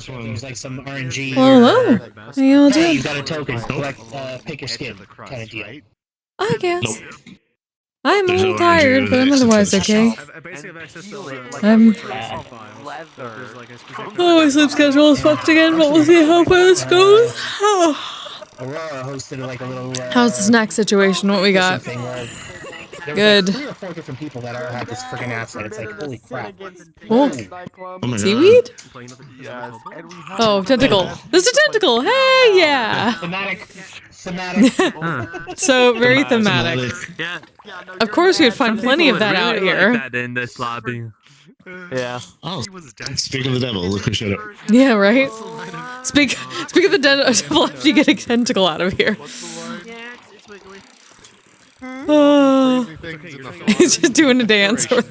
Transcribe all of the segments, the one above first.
There's like some RNG. Hello. How you all Hey, doing? you got a token. Collect, pick your skin, kind of deal. I guess. Nope. I'm a There's little no tired, RNG but I'm except for otherwise the okay. shop. I basically have access to like I'm- there's like a specific Oh, my sleep schedule is fucked again, but we'll see how far this goes. Aurora hosted like a little. How's the snack situation? What we got? Thing where there was Good. like 3 or 4 different people that all had this freaking asset. It's like, holy crap. Oh, Oh my god. seaweed? Yes, Oh, tentacle. There's a tentacle. Hey, yeah. Thematic. So very thematic. Yeah. Of course, you'd find plenty of that out here. Like that in this lobby. Yeah. Oh, speak of the devil, look who showed up. Yeah, right. Speak of the devil after you get a tentacle out of here. He's just doing a dance. That's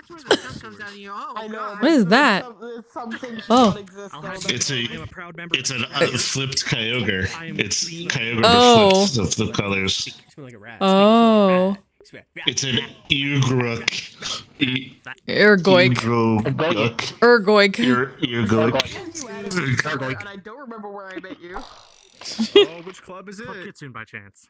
where the stuff comes out of you. Oh, God. What is that? Oh. It's a flipped Kyogre. It's Kyogre Oh. flipped, the flip colors. Oh. It's an Eargrook. Ergoik. Ergoik. Eargoik. And I don't remember where I met you. Oh, which club is it? Kitsune by chance.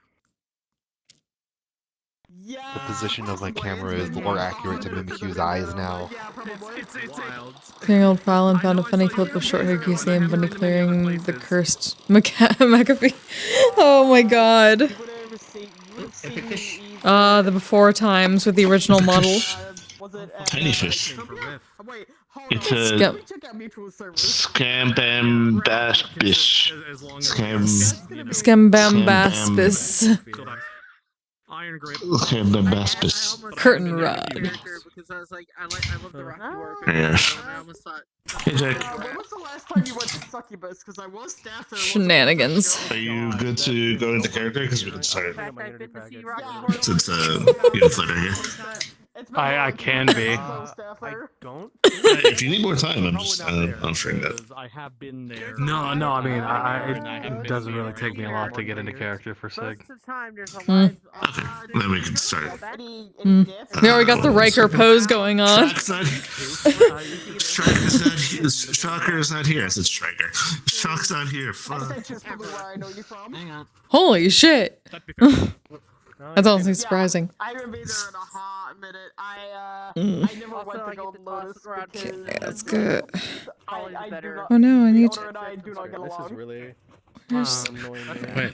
Yeah. The position of my camera is more accurate to Mimikyu's eyes now. Yeah, probably. It's wild. Clearing old file and found a funny clip of short-haired Kise and Bunny clearing the cursed McAfee. Oh my god. The before times with the original model. Tiny fish. Wait, It's a scambambaspish. Scambambaspis. Iron grip. Scambambaspis. Curtain rod. Because I was like, I love the Rocky work. Yeah. I almost thought. Hey Jack, When was the last time you went to Succubus? Because I was staffed there. Shenanigans. are you good to go into character? Because we can start since you have flitter here. I can be. Don't. If you need more time, I'm just offering that. I have been there. No, I mean, it doesn't really take me a lot to get into character for Sig. Okay, then we can start. We already got the Riker pose going on. Striker is not here. I said Striker. Shock's not here. Fuck. Holy shit. That's honestly surprising. I haven't been there in a hot minute. I never went to Golden Lotus. Okay, that's good. I do not. Oh no, I need The owner and I do not get This is along. really There's- annoying. Wait,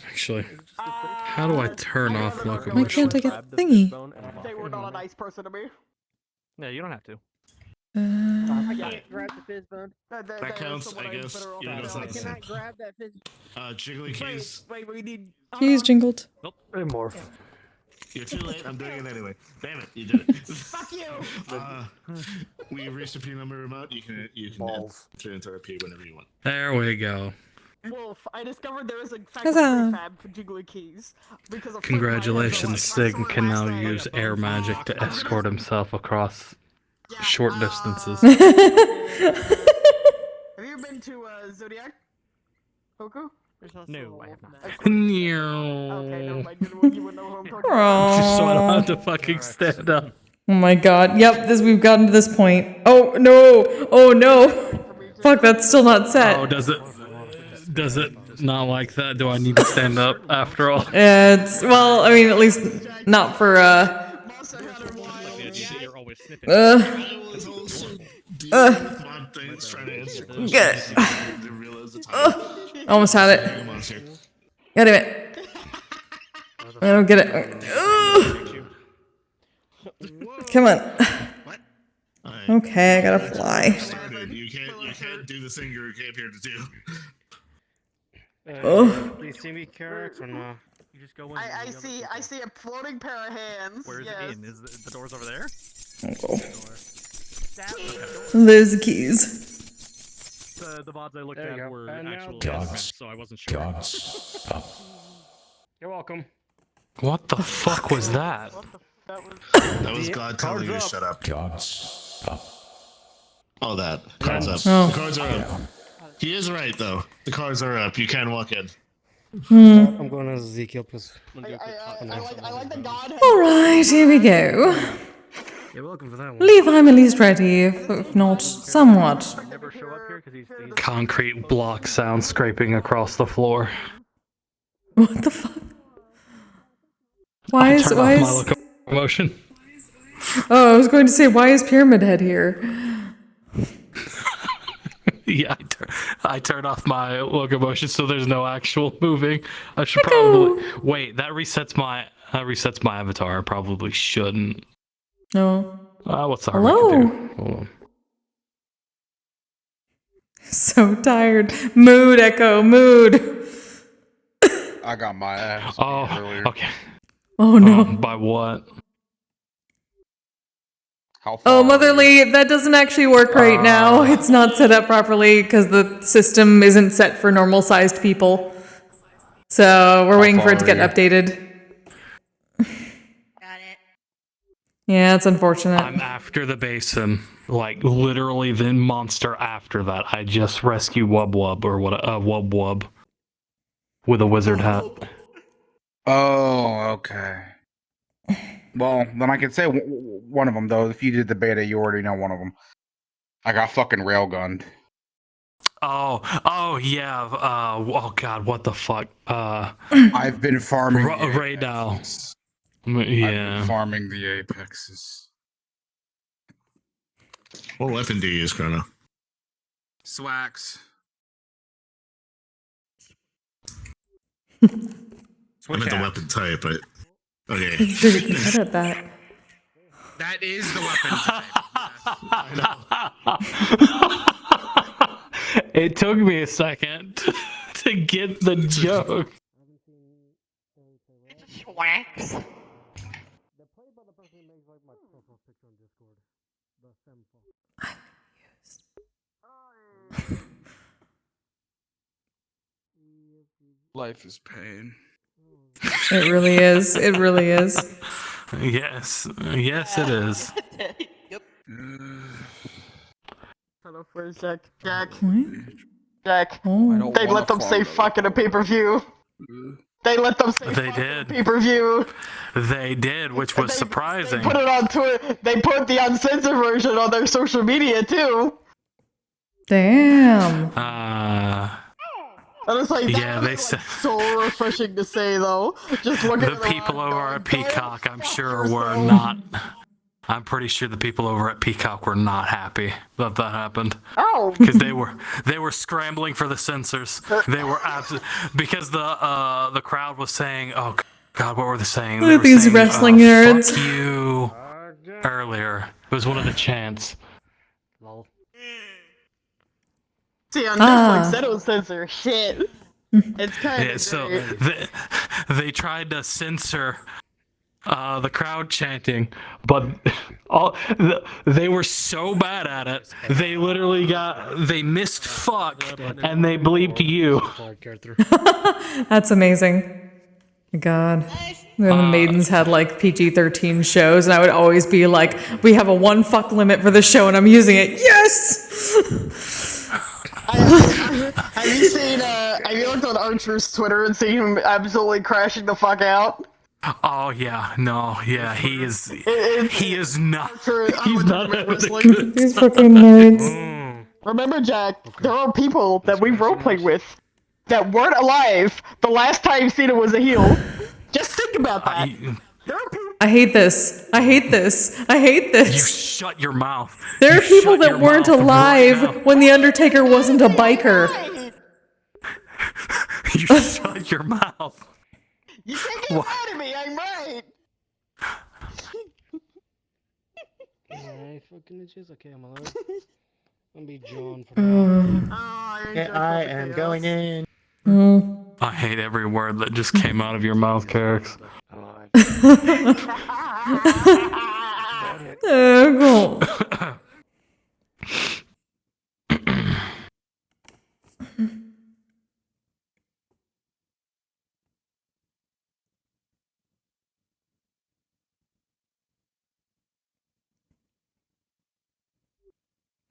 actually, how do I turn off Why locomotion? can't I get the thingy? They were not a nice person to me. Yeah, you don't have to. Grab the fizz bone. That counts, I guess. Even though it's not the same. Grab that fizz. Jiggly keys. Wait, we need. Keys jingled. Nope. Morph. You're too late. I'm doing it anyway. Damn it, you did it. Fuck you! We reached a P number remote. You can Balls. enter into a P whenever you want. There we go. Wolf, I discovered there is a Huzzah. factory fab for Jiggly Keys. Because of Congratulations, Sig can now use air magic to escort himself across short distances. Have you been to Zodiac? Hoku? No, I have not. Okay, never mind. You wouldn't know who I'm talking about. Just so I don't Aww. have to fucking stand up. Oh my god. Yep, we've gotten to this point. Oh no! Oh no! Fuck, that's still not set. Oh, does it not like that? Do I need to stand up after all? It's well, I mean, at least not for You're always snipping. Good. Almost had it. God damn it. I don't get it. Come on. Okay, I gotta fly. You can't do the thing you came here to do. Oh. Do you see me, Carrot, or no? You just go in. I see a floating pair of hands. Where's yes. it in? Is the door's over there? Oh. There's the keys. The VODs I looked There you at go. were And now actual dogs. guesses, so I wasn't sure. You're welcome. What the fuck was that? That was God telling you to shut up. Oh, that. Cards up. Oh. The cards are up. He is right, though. The cards are up. You can walk in. I'm going as Ezekiel because I like the god. Alright, here we go. You're welcome for that one. believe I'm at least ready, if not somewhat. Never show up here because he's Concrete block sound scraping across the floor. What the fuck? Why I is turn why off my is? locomotion. Oh, I was going to say, why is Pyramid Head here? Yeah, I turn off my locomotion so there's no actual moving. I should probably wait. That resets my avatar. I probably shouldn't. No. What's the harm I can Hello. do? Hold on. So tired. Mood, Echo, mood. I got my ass beat Oh, earlier. okay. Oh no. By what? How far Oh, are you? Motherly, that doesn't actually work right now. It's not set up properly because the system isn't set for normal-sized people. So we're waiting for it to far get are updated. Got it. Yeah, it's unfortunate. I'm after the basin. Like literally the monster after that. I just rescue Wub Wub or what? Wub Wub with a wizard hat. Oh, okay. Well, then I can say one of them, though. If you did the beta, you already know one of them. I got fucking railgunned. Oh yeah. Oh god, what the fuck? I've been farming the Right now. apexes. I've been Yeah. farming the apexes. What weapon do you use, Chrono? Swax. I meant the weapon type, but okay. I'm sure you can edit that. That is the weapon type. It took me a second to get the joke. Wax. Life is pain. It really is. It really is. Yes, it is. Yep. Hello, where's Jack? Jack. What? Jack. Oh. They let them say fuck in a pay-per-view. They let them say They fuck in a did. pay-per-view. They did, which was surprising. They put it on Twitter. They put the uncensored version on their social media too. Damn. And it's like, Yeah, that they was, said like, so refreshing to say though. Just looking the at people line over going, at Peacock, I'm "Go sure, fuck were yourself." not. I'm pretty sure the people over at Peacock were not happy that happened. Oh. Because they were scrambling for the censors. They were because the crowd was saying, "Oh God, what were they saying?" Look They at were these saying, wrestling nerds. Fuck you. Earlier, it was one of the chants. Lol. See, on Ah. Netflix, they don't censor shit. It's kind Yeah, of so great. they tried to censor the crowd chanting, but they were so bad at it. They literally they missed fuck and they bleeped you. That's amazing. God. The Maidens had like PG-13 shows, and I would always be like, we have a 1 fuck limit for the show, and I'm using it. Yes! Have you seen, have you looked on Archer's Twitter and seen him absolutely crashing the fuck out? Oh yeah, no, yeah, he is not. He's not not having a wrestling. good These fucking nerds. Remember, Jack, there are people that we roleplayed with that weren't alive the last time Cena was a heel. Just think about that. There are people. I hate this. I hate this. I hate You this. shut your mouth. There are You people shut that your weren't mouth alive right now. when The Undertaker wasn't a biker. Right. You shut your mouth. You can't get mad at me, I'm right. I fucking itches. Okay, I'm allowed. I'm gonna be John for I am going in. I hate every word that just came out of your mouth, Carix. Cool.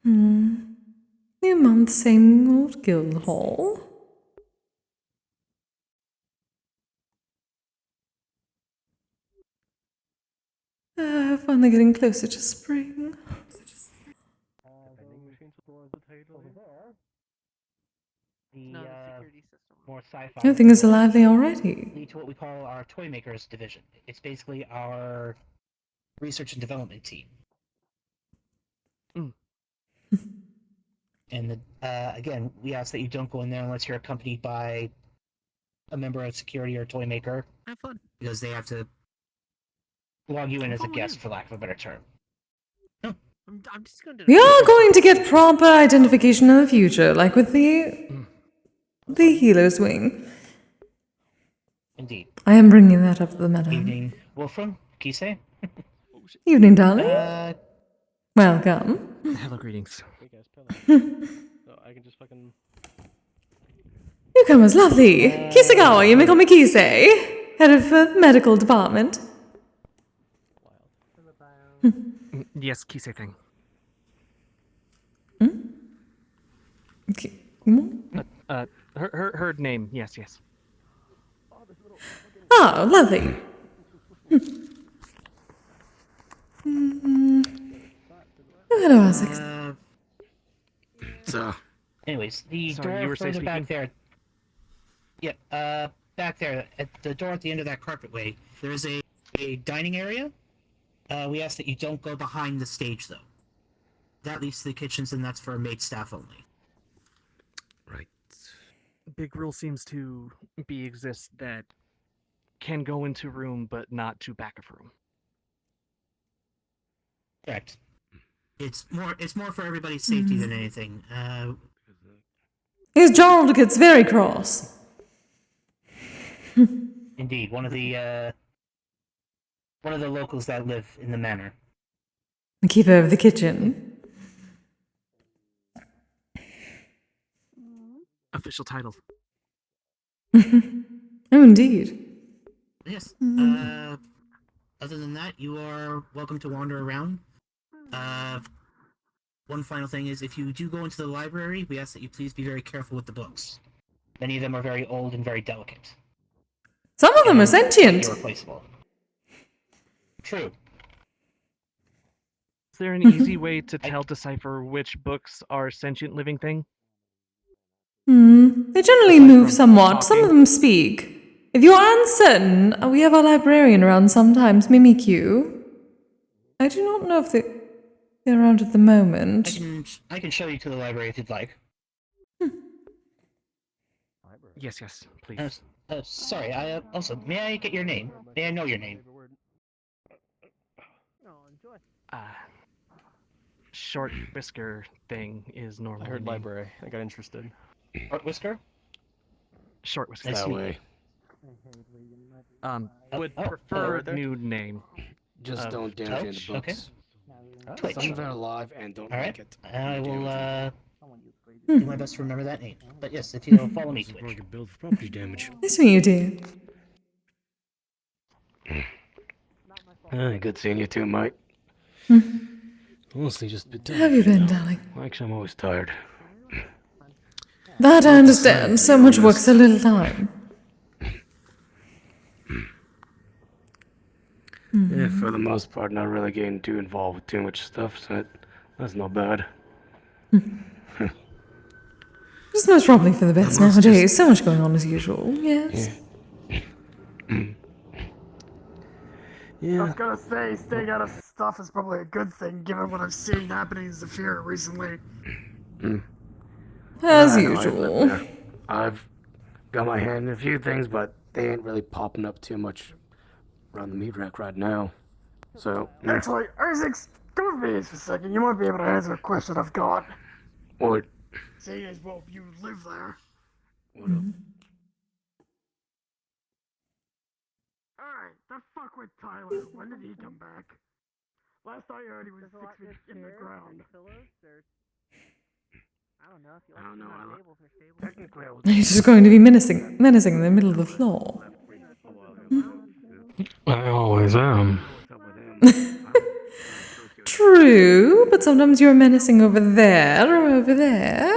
New month, same old guild hall. finally getting closer to spring. More sci-fi. Everything is lively already. Lead to what we call our toy makers division. It's basically our research and development team. And again, we ask that you don't go in there unless you're accompanied by a member of security or toy maker. Have fun. Because they have to log you in as a guest, for lack of a better term. I'm just going to. We are going to get proper identification in the future, like with the healer's wing. Indeed. I am bringing that up to the madam. Evening, Wolfram, Kise. Evening, darling. Welcome. Hello, greetings. So I can just fucking. Newcomer's lovely. Kisagawa, you may call me Kise, head of the medical department. Yes, Kise thing. Okay. Her name. Yes. Oh, lovely. Oh, hello, Essex. So. Anyways, the Sorry, you door were further speaking? back there. Yeah, back there, at the door at the end of that carpetway, there is a dining area. We ask that you don't go behind the stage, though. That leads to the kitchens, and that's for maid staff only. Right. Big rule seems to exist that can go into room, but not to back of room. Correct. It's more for everybody's safety than anything. His Gerald gets very cross. Indeed, one of the locals that live in the manor. The keeper of the kitchen. Official title. Oh, indeed. Yes. Other than that, you are welcome to wander around. One final thing is, if you do go into the library, we ask that you please be very careful with the books. Many of them are very old and very delicate. Some of them are sentient. Irreplaceable. True. Is there an easy way to decipher which books are sentient living thing? They generally move somewhat. Some of them speak. If you are uncertain, we have our librarian around sometimes, Mimikyu. I do not know if they're around at the moment. I can show you to the library if you'd like. Yes, please. Sorry, also, may I get your name? May I know your name? Short whisker thing is normal. I heard library. I got interested. Short whisker? Short whisker. Nice That to meet way. Would oh, prefer hello. a new name. Just don't damage any Twitch? books. Twitch. Some of them are alive and don't Alright. like it. I will do my best to remember that name. But yes, if you'll follow me, Twitch. Build for property damage. Nice to meet you, dear. Good seeing you too, Mike. Honestly, just a bit tired. How have you been, darling? Actually, I'm always tired. That I understand. So much work, so little time. Yeah, for the most part, not really getting too involved with too much stuff, so that's not bad. It's most probably for the best nowadays. So much going on as usual. Yes. Yeah. I was gonna say, staying out of stuff is probably a good thing, given what I've seen happening in Zephyr recently. As I know, usual. I've got my hand in a few things, but they ain't really popping up too much around the meat rack right now. So, Actually, Isaac, come with me for a second. You might be able to answer a question I've got. What? Seeing as both you live there. What up? Alright, the fuck with Tyler. When did he come back? Last I heard, he was 6 feet in the ground. I don't know. Technically, I was. He's just going to be menacing in the middle of the floor. I always am. True, but sometimes you're menacing over there or over there.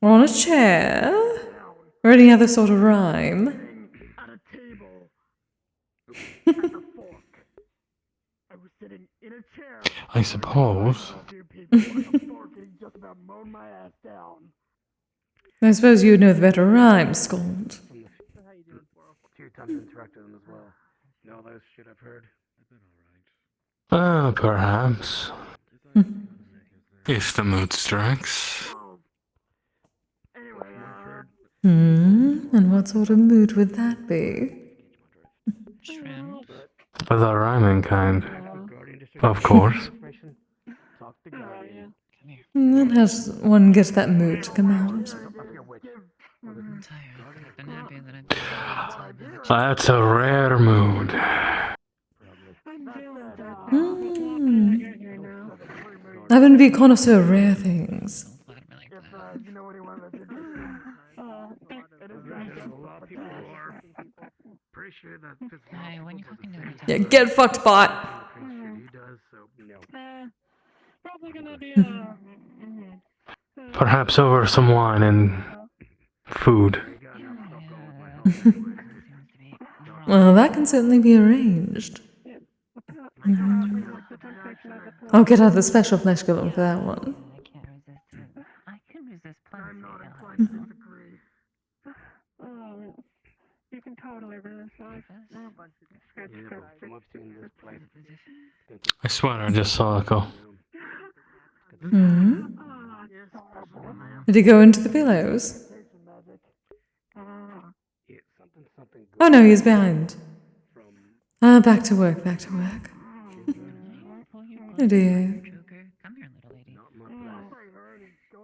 Or on a chair. Or any other sort of rhyme. At a table. At the fork. sitting in a chair. I suppose. Just about mowed my ass down. I suppose you know the better rhyme, Scold. Few times interacted with them as well. You know all those shit I've heard. Perhaps. If the mood strikes. And what sort of mood would that be? The rhyming kind. Of course. When has one get that mood to come out? That's a rare mood. I wouldn't be a connoisseur of rare things. Yeah, get fucked, bot. Perhaps over some wine and food. Well, that can certainly be arranged. I'll get out the special flesh golem for that one. You can totally resist. I swear I just saw it go. Did he go into the pillows? Oh no, he's behind. Back to work, back to work. Oh dear.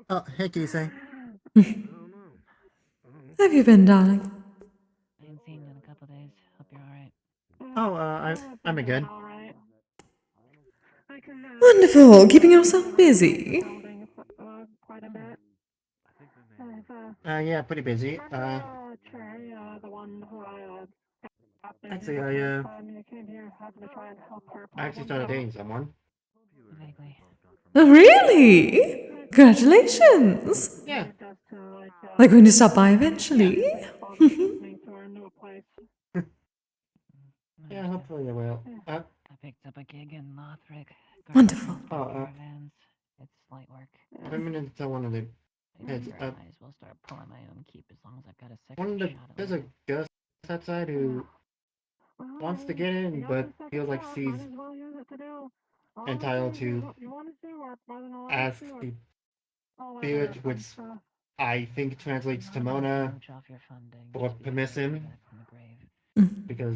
Oh, hey, Kise. Have you been, darling? I haven't seen you in a couple days. Hope you're alright. Oh, I'm good. Wonderful, keeping yourself busy. Yeah, pretty busy. Actually, I actually started dating someone. Oh, really? Congratulations. Yeah. Like going to stop by eventually? Yeah, hopefully I will. I picked up a gig in Lothric. Wonderful. It's light work. I've been meaning to tell one of the kids. Might as well start pulling my own keep as long as I've got a second One of the shot at there's a ghost outside who wants to get in, but feels like she's entitled to ask the spirit, which I think translates to Mona, for permission. Because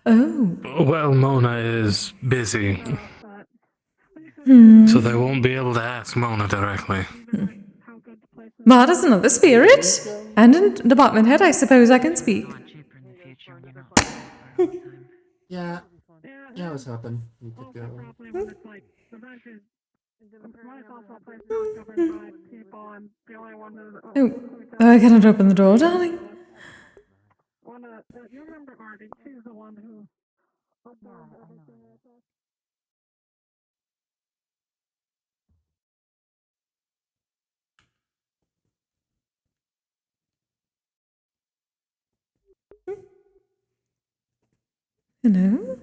Oh. Well, Mona is busy. So they won't be able to ask Mona directly. Mad is another spirit. And in department head, I suppose I can speak. yeah, I was hoping you could go. Oh, I cannot open the door, darling. You remember Artie? She's the one who. Hello?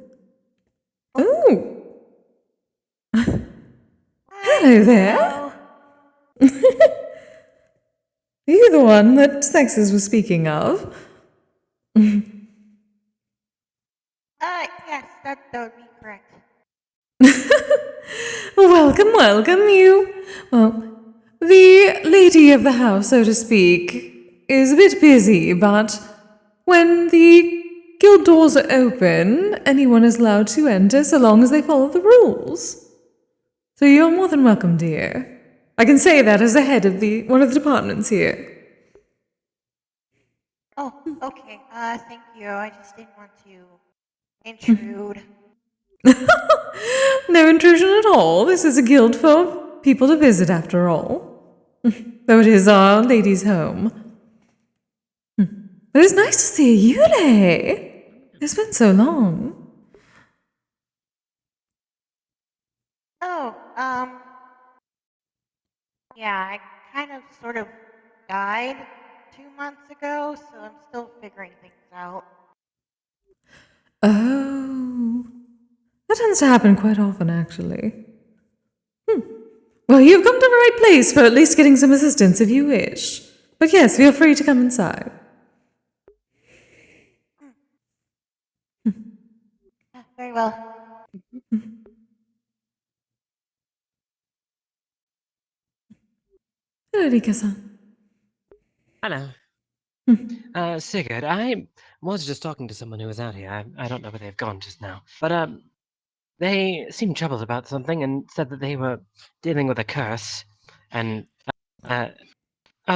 Oh! Hello there! Are you the one that Sexes was speaking of? Yes, that would be correct. Welcome, welcome you. Well, the lady of the house, so to speak, is a bit busy, but when the guild doors are open, anyone is allowed to enter so long as they follow the rules. So you're more than welcome, dear. I can say that as the head of one of the departments here. Oh, okay. Thank you. I just didn't want to intrude. No intrusion at all. This is a guild for people to visit, after all. Though it is our lady's home. But it's nice to see you, Yule. It's been so long. Oh, yeah, I kind of sort of died 2 months ago, so I'm still figuring things out. Oh. That tends to happen quite often, actually. Well, you've come to the right place for at least getting some assistance if you wish. But yes, feel free to come inside. Very well. Hello, Rika-san. Hello. Sigurd, I was just talking to someone who was out here. I don't know where they've gone just now. But, they seemed troubled about something and said that they were dealing with a curse. And, are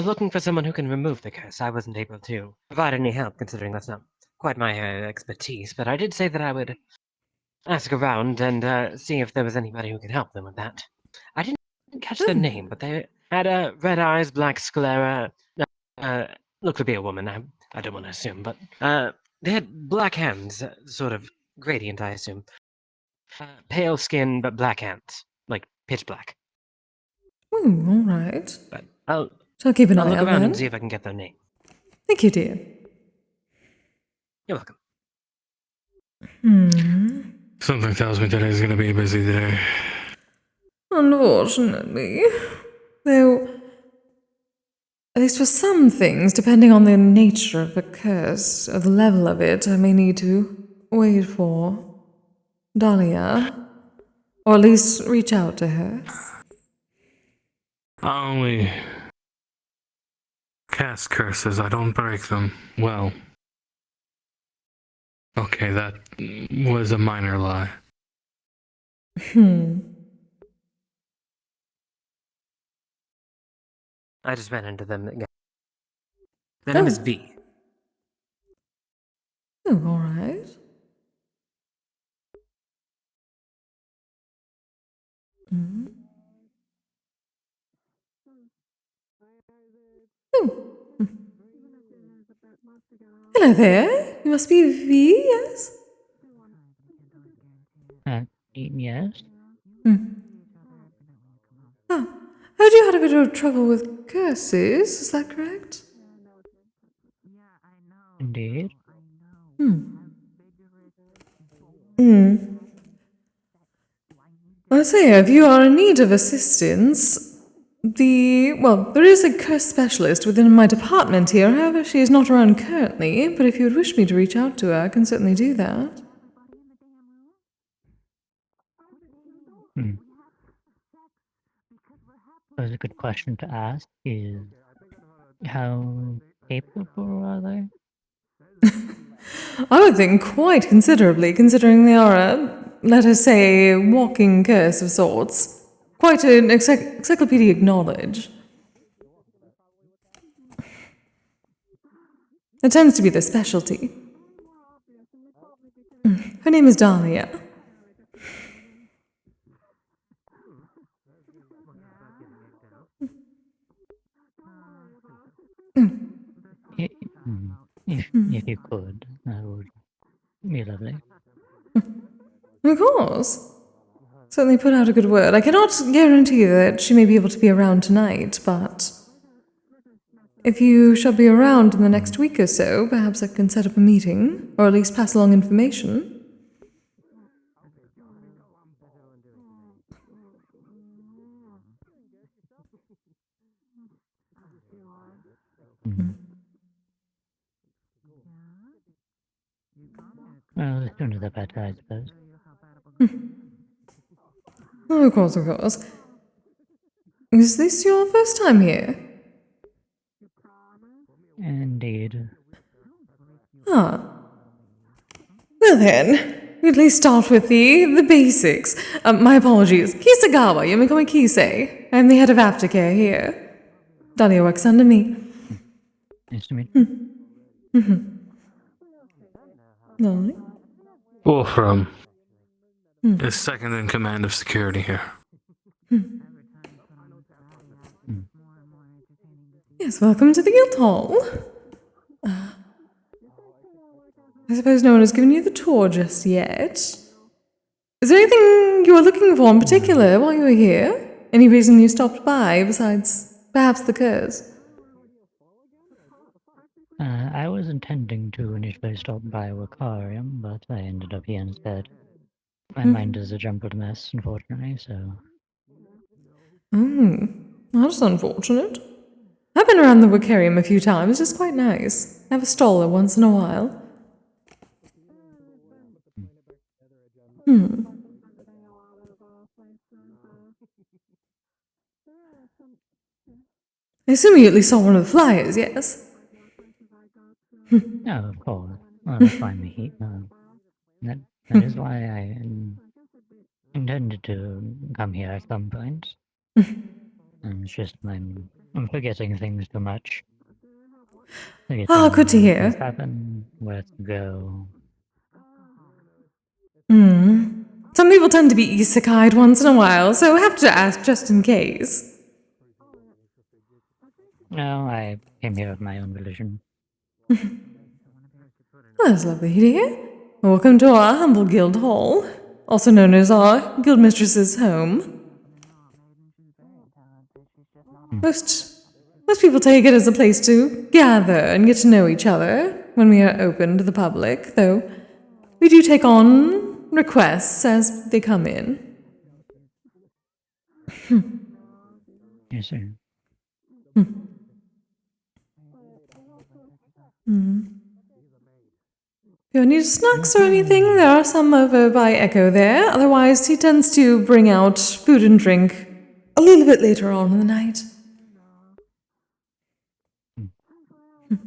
looking for someone who can remove the curse. I wasn't able to provide any help, considering that's not quite my expertise. But I did say that I would ask around and see if there was anybody who could help them with that. I didn't catch their name, but they had red eyes, black sclera. Looked to be a woman. I don't want to assume, but they had black hands, sort of gradient, I assume. Pale skin, but black hands, like pitch black. Ooh, all right. But I'll keep an I'll eye look out around then. and see if I can get their name. Thank you, dear. You're welcome. Something tells me today's gonna be a busy day. Unfortunately. Though, at least for some things, depending on the nature of the curse, or the level of it, I may need to wait for Dahlia. Or at least reach out to her. I only cast curses, I don't break them. Well, okay, that was a minor lie. I just ran into them again. Their name is V. Oh, alright. Hello there. You must be V, yes? Yes. Heard you had a bit of trouble with curses, is that correct? Indeed. I say, if you are in need of assistance, there is a curse specialist within my department here. However, she is not around currently, but if you would wish me to reach out to her, I can certainly do that. That's a good question to ask is, how capable are they? I would think quite considerably, considering they are let us say, a walking curse of sorts. Quite an encyclopedic knowledge. It tends to be their specialty. Her name is Dahlia. If you could, that would be lovely. Of course. Certainly put out a good word. I cannot guarantee that she may be able to be around tonight, but if you shall be around in the next week or so, perhaps I can set up a meeting, or at least pass along information. Well, the sooner the better, I suppose. Oh, of course, of course. Is this your first time here? Indeed. Ah. Well then, we at least start with the basics. My apologies. Kisagawa, you may call me Kise. I'm the head of aftercare here. Dahlia works under me. Nice to meet you. Lovely. Wolfram is second in command of security here. Yes, welcome to the guild hall. I suppose no one has given you the tour just yet. Is there anything you are looking for in particular while you were here? Any reason you stopped by besides perhaps the curse? I was intending to initially stop by Wakarium, but I ended up here instead. My mind is a jumbled mess, unfortunately, so... Oh, that's unfortunate. I've been around the Wicarium a few times, it's quite nice. Have a stall there once in a while. Hmm. I assume you at least saw one of the flyers, yes? No, of course. Well, that's why I'm here. That is why I intended to come here at some point. And it's just I'm forgetting things too much. Ah, good to Forgetting hear. things happen, where to go. Hmm. Some people tend to be isekai'd once in a while, so I have to ask just in case. No, I came here of my own volition. That's lovely to hear. Welcome to our humble guild hall, also known as our guild mistress's home. Most people take it as a place to gather and get to know each other when we are open to the public, though we do take on requests as they come in. Yes, sir. If you need snacks or anything, there are some over by Echo there. Otherwise, he tends to bring out food and drink a little bit later on in the night.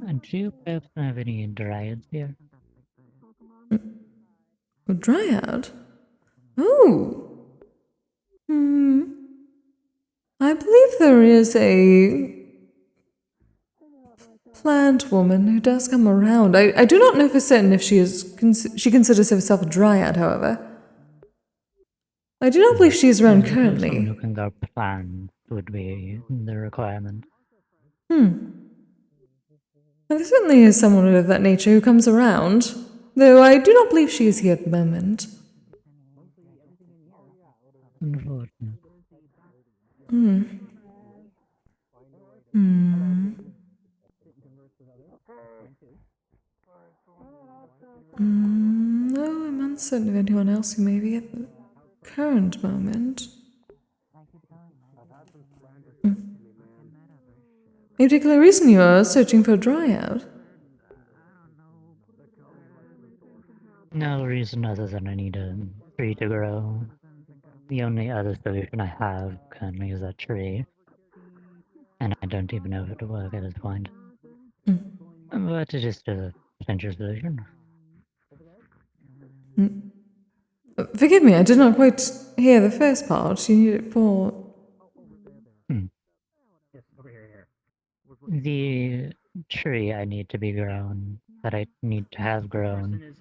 And do you perhaps have any dryads here? A dryad? Oh. I believe there is a plant woman who does come around. I do not know for certain if she considers herself a dryad, however. I do not believe she is around Someone who currently. can go plan would be the requirement. There certainly is someone of that nature who comes around, though I do not believe she is here at the moment. Unfortunate. No, I'm uncertain of anyone else who may be at the current moment. Any particular reason you are searching for a dryad? No reason other than I need a tree to grow. The only other solution I have currently is that tree. And I don't even know if it'll work at this point. But it is still a potential solution. Forgive me, I did not quite hear the first part. You need it for... The tree I need to be grown, that I need to have grown,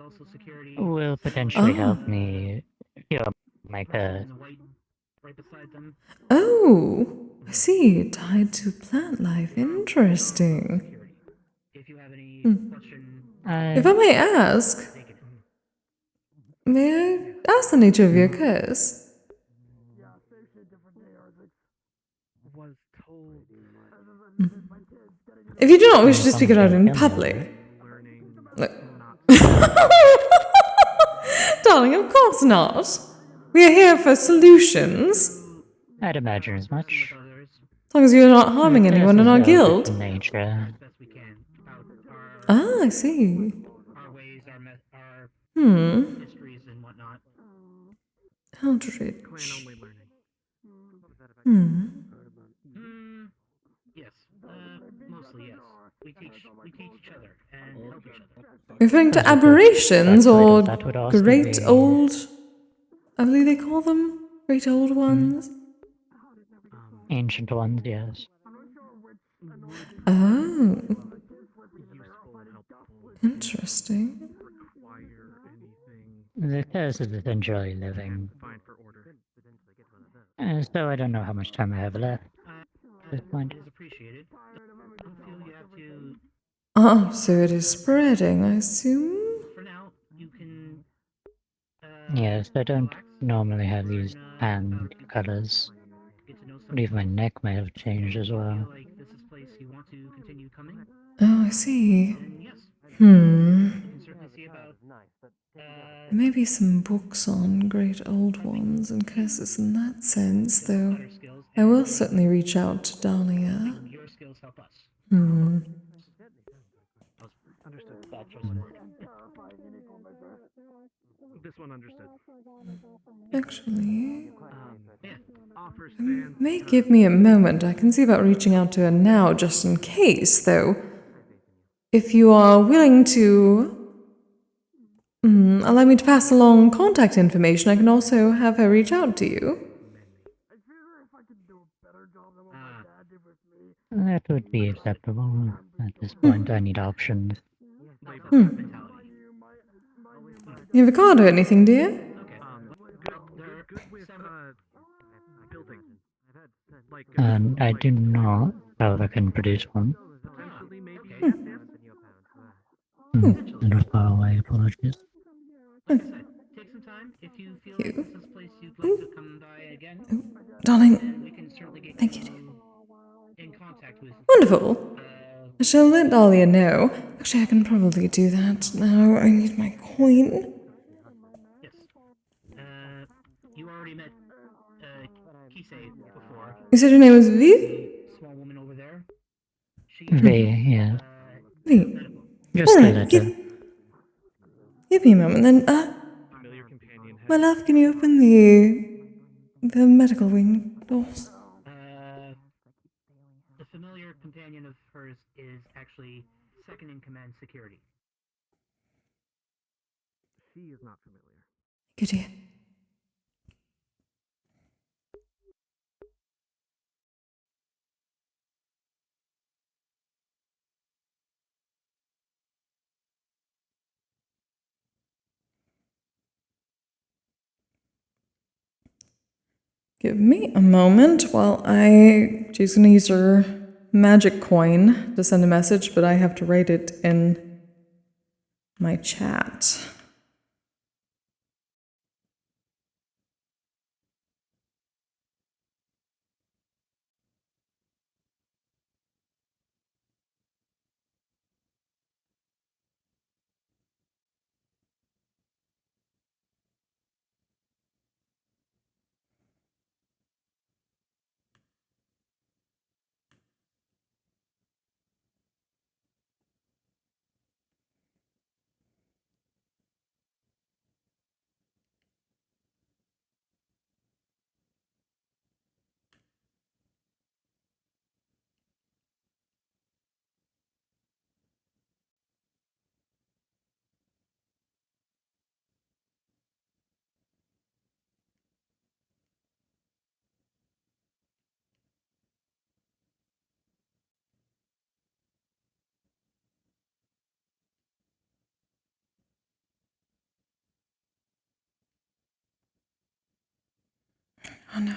will potentially help me heal my curse. Oh, I see. Tied to plant life. Interesting. If I may ask, may I ask the nature of your curse? If you do not wish to speak it out in public. Darling, of course not. We are here for solutions. I'd imagine as much. As long as you're not harming anyone in our guild. Nature. Ah, I see. Eldritch. Yes, mostly yes. We teach each other and help each other. Referring to aberrations or that would also great be- old... I believe they call them great old ones. Ancient ones, yes. Oh. Interesting. The curse is essentially living. So I don't know how much time I have left at this point. Oh, so it is spreading, I assume? Yes, I don't normally have these hand colors. I believe my neck may have changed as well. Oh, I see. certainly see about. Maybe some books on great old ones and curses in that sense, though. I will certainly reach out to Dahlia. Your skills help us. Understood. This one understood. Actually, Offers may give me a moment. I can see about reaching out to her now, just in case, though. If you are willing to allow me to pass along contact information, I can also have her reach out to you. That would be acceptable. At this point, I need options. You have a card or anything, dear? And I do not, however, can produce one. A little far away, apologies. Like I said, take some time. If you feel like this is a place you'd like to come by again, Darling, then we can certainly get thank you. In contact with. Wonderful. I shall let Dahlia know. Actually, I can probably do that now. I need my coin. Yes. You already met Kise before. You said her name was V? Small woman over there. V, yes. V. Just the Alright, letter. give me a moment then. My love, can you open the medical wing doors? The familiar companion of hers is actually second in command security. She is not familiar. Good dear. Give me a moment while she's gonna use her magic coin to send a message, but I have to write it in my chat. Oh no.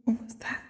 What was that?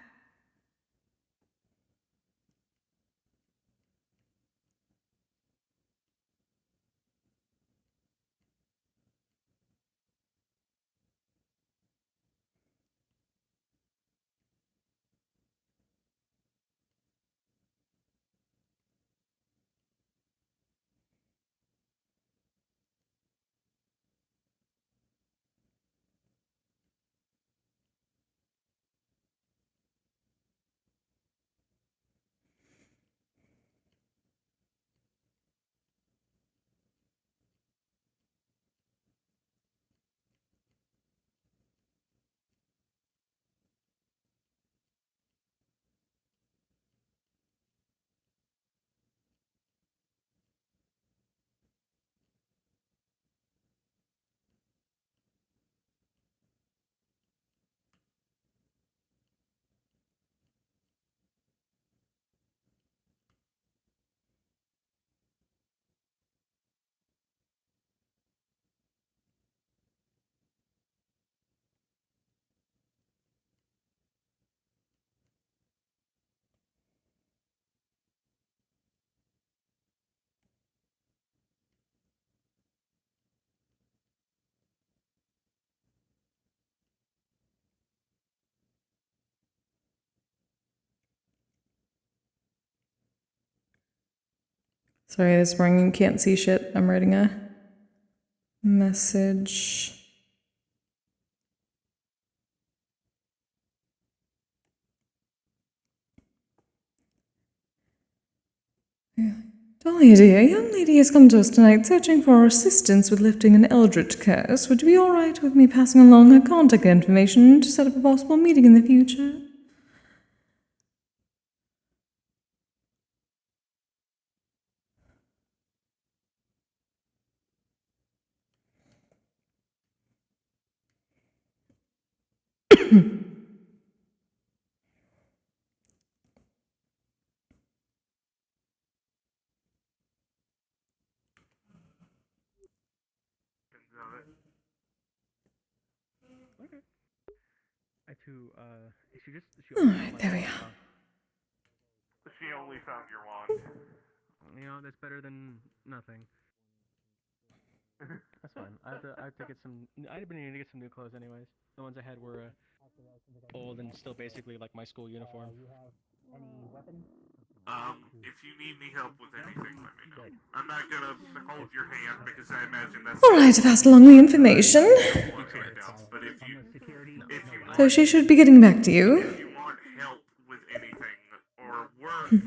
Sorry, this morning you can't see shit. I'm writing a message. Dahlia dear, a young lady has come to us tonight searching for assistance with lifting an eldritch curse. Would you be alright with me passing along her contact information to set up a possible meeting in the future? Alright, there we are. She only found your wand. You know, that's better than nothing. That's fine. I have to get some. I've been needing to get some new clothes, anyways. The ones I had were old and still basically like my school uniform. If you need any help with anything, let me know. I'm not gonna hold your hand because I imagine that's. Alright, I passed along the information. But if you So she should be getting back to you. if you want help with anything or work for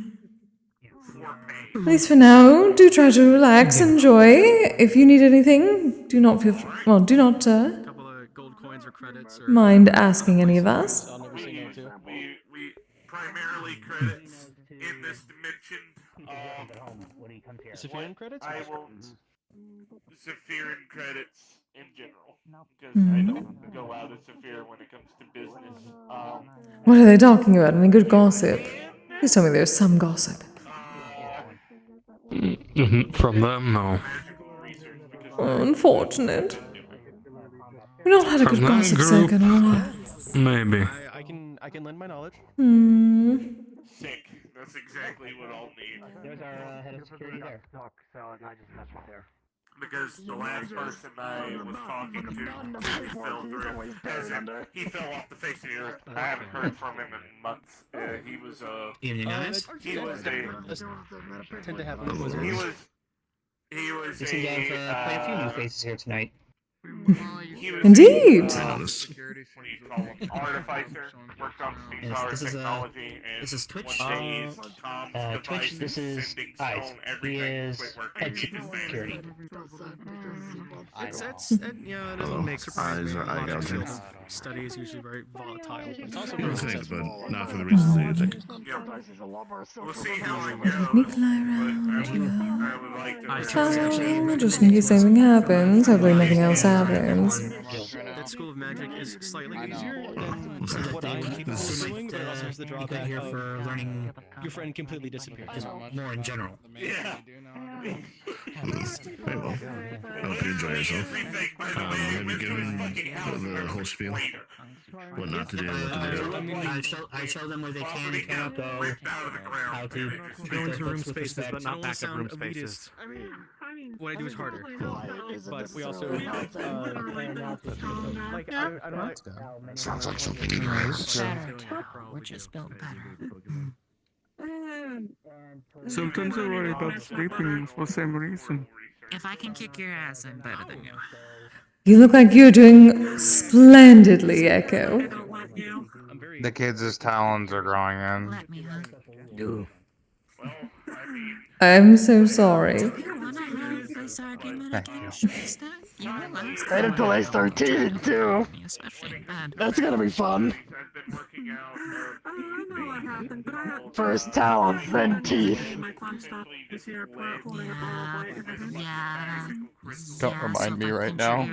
pay, At least for now, do try to relax, enjoy. If you need anything, do not feel do not Couple of gold coins or credits or mind asking any of us. I'll never say no to. we primarily credits in this dimension. Sephiroth credits? I will Sephiroth credits in general because I don't go out of Sephiroth when it comes to business. What are they talking about? Any good gossip? Please tell me there's some gossip. From them, no. Oh, unfortunate. We not had a From good that gossip group, circle, no. maybe. I can lend my knowledge. Sick. That's exactly what I'll need. There's our head of security there. So I just mess with there. Because the last person I was talking to fell through. As in, he fell off the face of the earth. I haven't heard from him in months. He was Evening, guys. he was a Tend to happen with wizards. he was We seem to have quite a few new faces here tonight. Indeed. Artificer, worked on Steam Power technology, and this is Twitch. one day he's Tom's Twitch. This is Ice. He is head security. Yeah, it doesn't make surprise. Logic field of study is usually very volatile, but it's also very successful. but not for the reasons that you think. We'll see how it goes. Me fly around you. I would like to. Just in case anything happens. Hopefully nothing else happens. That School of Magic is slightly easier than some of what I'm capable of doing, but it also has the drawback here for learning. Your friend completely disappeared. Just more in general. Yeah. Hey, well, I hope you enjoy yourself. Have you given the whole spiel? What not to do, what to do. I show them where they can and cannot go. How to Go into room spaces, but not backup room spaces. What I do is harder, but we also like I don't. Sounds like something nice. Better, we're just built better. Sometimes I worry about sleeping for the same reason. If I can kick your ass, I'm better than you. You look like you're doing splendidly, Echo. The kids' talons are growing in. Let me, huh? Do. I'm so sorry. If you wanna have this argument again, Shasta, you realize Wait until I start teething too. especially in bed. That's gonna be fun. First talons, then teeth. Yeah. Don't remind me right now.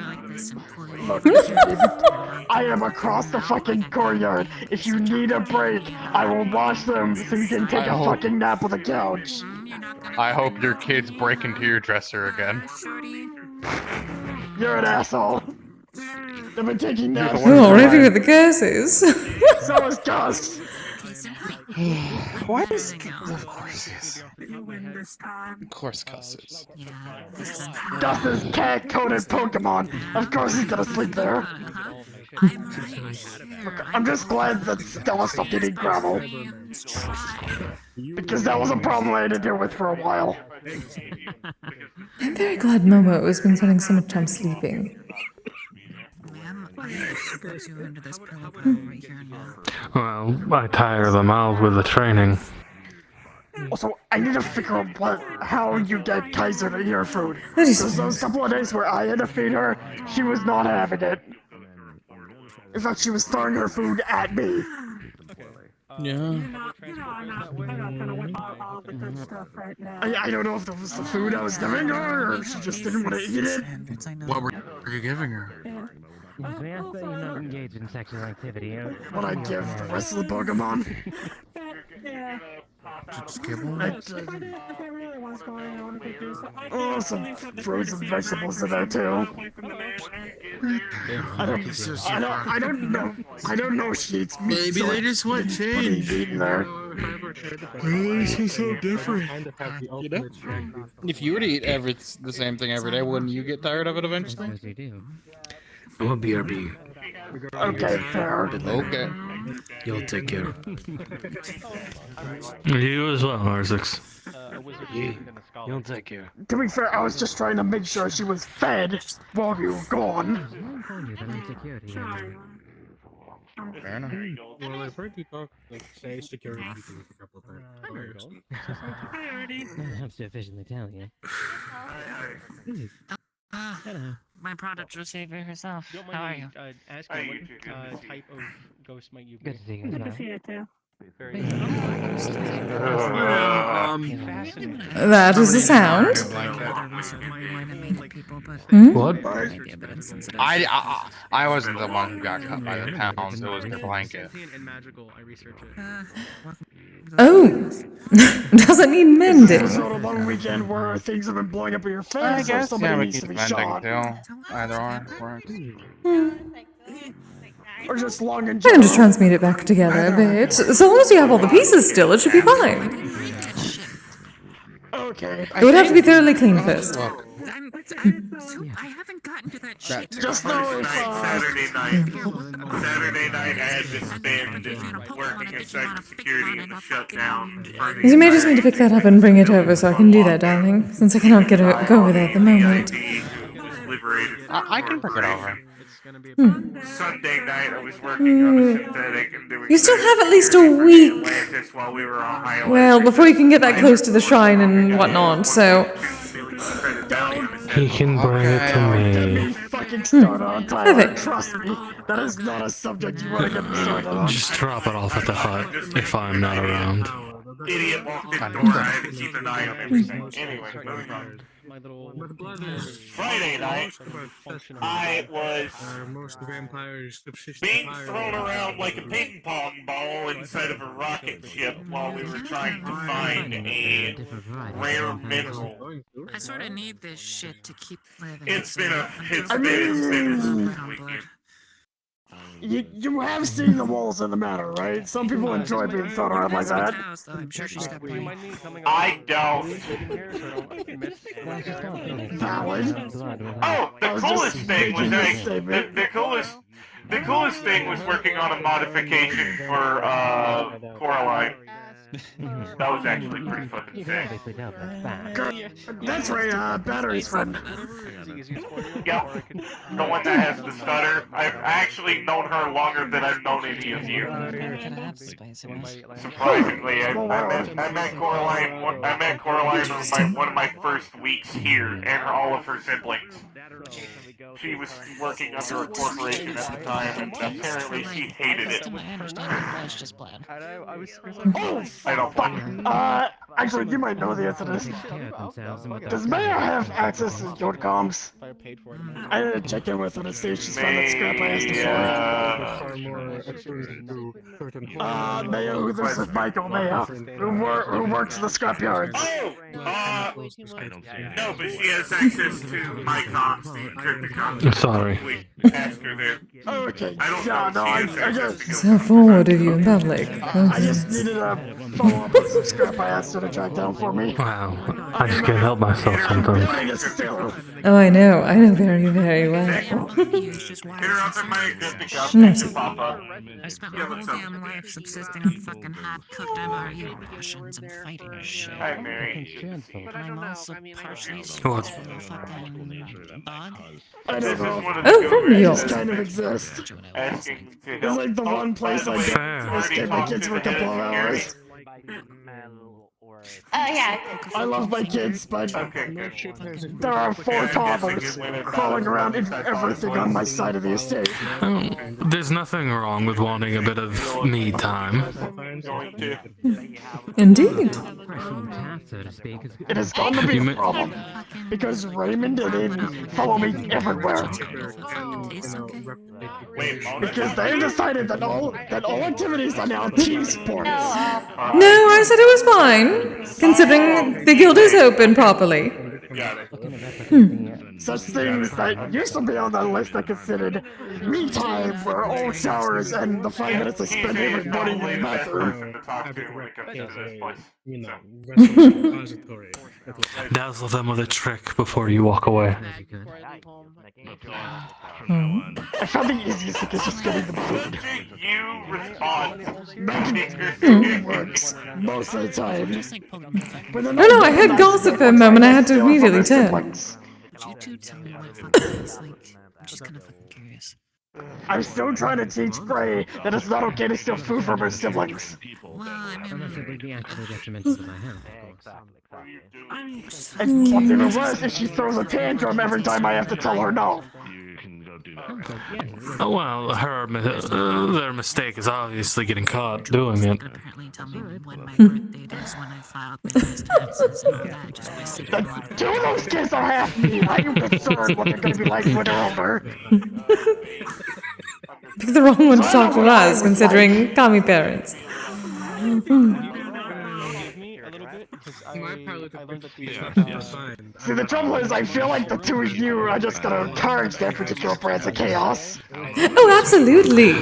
I am across the fucking courtyard. If you need a break, I will wash them so you can take a fucking nap on the couch. I hope your kids break into your dresser again. You're an asshole. They've been taking naps. Oh, already with the curses. So is Gus. Why is of course yes. Of course cusses. Gus is cat-coded Pokemon. Of course he's gonna sleep there. I'm just glad that Stella stopped eating gravel. Because that was a problem I had to deal with for a while. I'm very glad Momo has been spending so much time sleeping. Well, I tire them out with the training. Also, I need to figure out how you get Kaiser to eat her food. Because those couple of days where I had to feed her, she was not having it. In fact, she was throwing her food at me. Yeah. I don't know if that was the food I was giving her, or if she just didn't want to eat it. What were you giving her? We ask that you not engage in sexual activity. What I give the rest of the Pokemon? Oh, some frozen vegetables in there too. I don't know. I don't know if she eats meat. Maybe so they just want change. Meat in there. This is so different. You know? If you were to eat the same thing every day, wouldn't you get tired of it eventually? Yes, you do. I'm a BRB. Okay, fair. Okay. You'll take care. You as well, R6. Yeah, you'll take care. To be fair, I was just trying to make sure she was fed while you were gone. Fair enough. Well, I've heard you talk, say security meetings a couple of times. I have to officially tell you. Hello. My prodigal savior herself. How are you? Ask me what type of ghost might you be? Good to see you. Good to see you too. That is a sound. What? I wasn't the one who got cut by the pounds. It was the blanket. Oh, doesn't need mending. It's sort of a long weekend where things have been blowing up in your face, I so guess somebody yeah, we needs keep to be mending shot. too. Either or works. Or just long and I can just transmute it back together a bit. So long as you have all the pieces still, it should be fine. Okay. It would have to be thoroughly cleaned first. I haven't gotten to that shit. Just know if, Saturday night I had to spend working in cybersecurity in the shutdown. You may just need to pick that up and bring it over so I can do that, darling, since I cannot go over there at the moment. I can pick it over. Sunday night I was working on a synthetic and doing You still have at least a week. Atlantis while we were on highway. Well, before you can get that close to the shrine and whatnot, so... He can bring it to me. fucking started on time. Perfect. Trust me, that is not a subject you want to get me started on. Just drop it off at the hut if I'm not around. Idiot walked in the door, I had to keep an eye on everything. Anyway, moving on. Friday night, I was being thrown around like a ping pong ball inside of a rocket ship while we were trying to find a rare mineral. I sort of need this shit to keep living. It's been a You have seen the walls in the matter, right? Some people enjoy being thrown around like that. I'm sure she's got plenty. I don't. Valid. Oh, the coolest thing was the coolest thing was working on a modification for Coraline. That was actually pretty fucking sick. That's right, battery's friend. Yep, the one that has the stutter. I've actually known her longer than I've known any of you. Surprisingly, I met Coraline. I met Coraline on one of my first weeks here, and all of her siblings. She was working under a corporation at the time, and apparently she hated it. Oh, I don't fuck. Actually, you might know the answer to this. Does Maya have access to your comms? I had to check in with her to see if she's found that scrap I asked her for. Maya, who lives with Michael, Maya, who works in the scrapyards. No, but she has access to my comms, the encrypted comms. Sorry. Ask her there. Okay, I don't yeah, know no, if she has access to So forward of you in public. I just needed a follow-up on some scrap I asked her to track down for me. Wow, I just can't help myself sometimes. Oh, I know. I know very, very well. Interrupted my pickup No, and sir. pop up. I spent my whole damn life subsisting on fucking half-cooked MRE rations and fighting shit. Hi, Mary. I'm also partially What? for a fucking bug. I don't know. Oh, from New I York. just kind of exist. Asking to It's help. like the one place I Fair. go to escape my kids for a couple of hours. Oh yeah. I love my kids, but Okay, good. there are 4 toddlers crawling around in everything on my side of the estate. Oh, there's nothing wrong with wanting a bit of me time. Indeed. It has gotten to be a problem because Raymond and Aiden follow me everywhere. Because they've decided that all activities are now team sports. No, I said it was fine, considering the guild is open properly. Such things that used to be on that list I considered me time were all showers and the 5 minutes I spent every morning in the bathroom. Dazzle them with a trick before you walk away. I found the easiest thing is just getting them food. You respond. It works most of the time. Oh no, I heard gossip for a moment, I had to immediately turn. Could you two tell me what fucking is like? I'm just kind of fucking curious. I'm still trying to teach Gray that it's not okay to steal food from her siblings. Well, I mean, And what's even worse is she throws a tantrum every time I have to tell her no. Oh, well, their mistake is obviously getting caught doing it. apparently tell me when my birth date is when I filed my last taxes and all that. Just wasted your life. 2 of those kids are half me. Are you concerned what they're gonna be like when they're older? Pick the wrong one to talk to us, considering Kami parents. See, the trouble is, I feel like the 2 of you are just gonna encourage that particular brand of chaos. Oh, absolutely.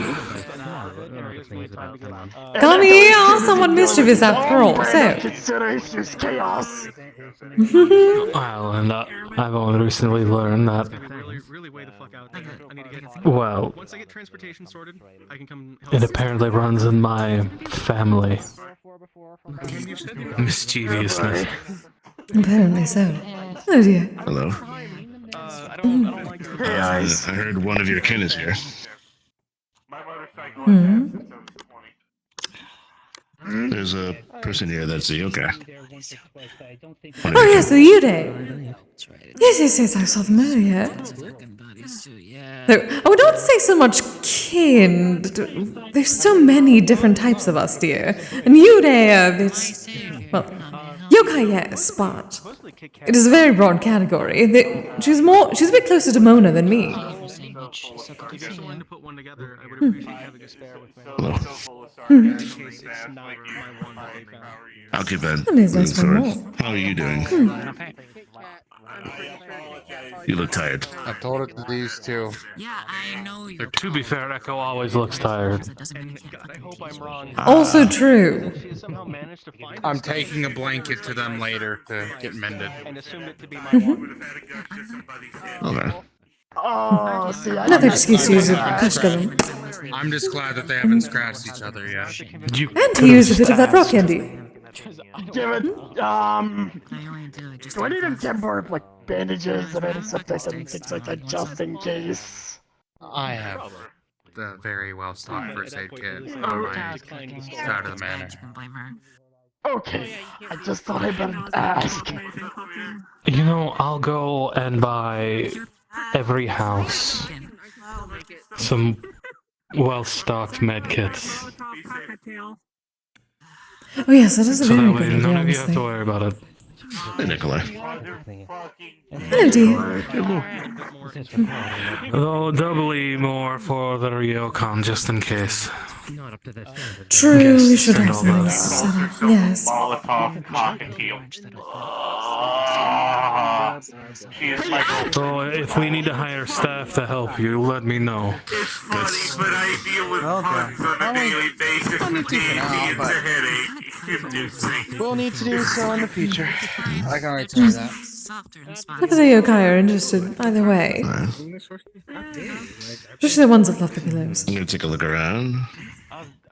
Kami are somewhat mischievous after all, so. Consider issues chaos. Well, and I've only recently learned that. Well, Once I get transportation sorted, I can come help. it apparently runs in my family. Mischievousness. Apparently so. Oh dear. Hello. Hey, guys. I heard one of your kin is here. There's a person here that's a yokai. Oh yes, the Yude. Yes, I saw them earlier. Though, I would not say so much kin. There's so many different types of us, dear. And Yude, it's... well, yokai, yes, but... it is a very broad category. She's a bit closer to Mona than me. I'll keep that That is moving nice one forward. more. How are you doing? You look tired. I've told it to these 2. Yeah, I know you're. To be fair, Echo always looks tired. Also true. I'm taking a blanket to them later to get mended. Okay. Oh, see, I Another excuse to use a crush gun. I'm just glad that they haven't scratched each other yet. And to use a bit of that rock candy. give it, do I need to get more, like, bandages and antiseptic and things like that just in case? I have the very well stocked first aid kit on my side of the manor. Okay, I just thought I better ask. You know, I'll go and buy every house some well-stocked medkits. Oh yes, that is a So very that good way idea, none of you have honestly. to worry about it. Hey, Nikolai. Hello, dear. Though doubly more for the Ryokon, just in case. True, we Guests should and have all something that. set up. Yes. Molotov cockatiel. She is my girlfriend. So if we need to hire staff to help you, let me know. It's funny, but I deal with bugs on a daily basis with Daisy. It's a headache. We'll need to do so in the future. I can already tell you that. softer in spots. If the yokai are interested, either way. Especially the ones that love the pillows. I'm gonna take a look around.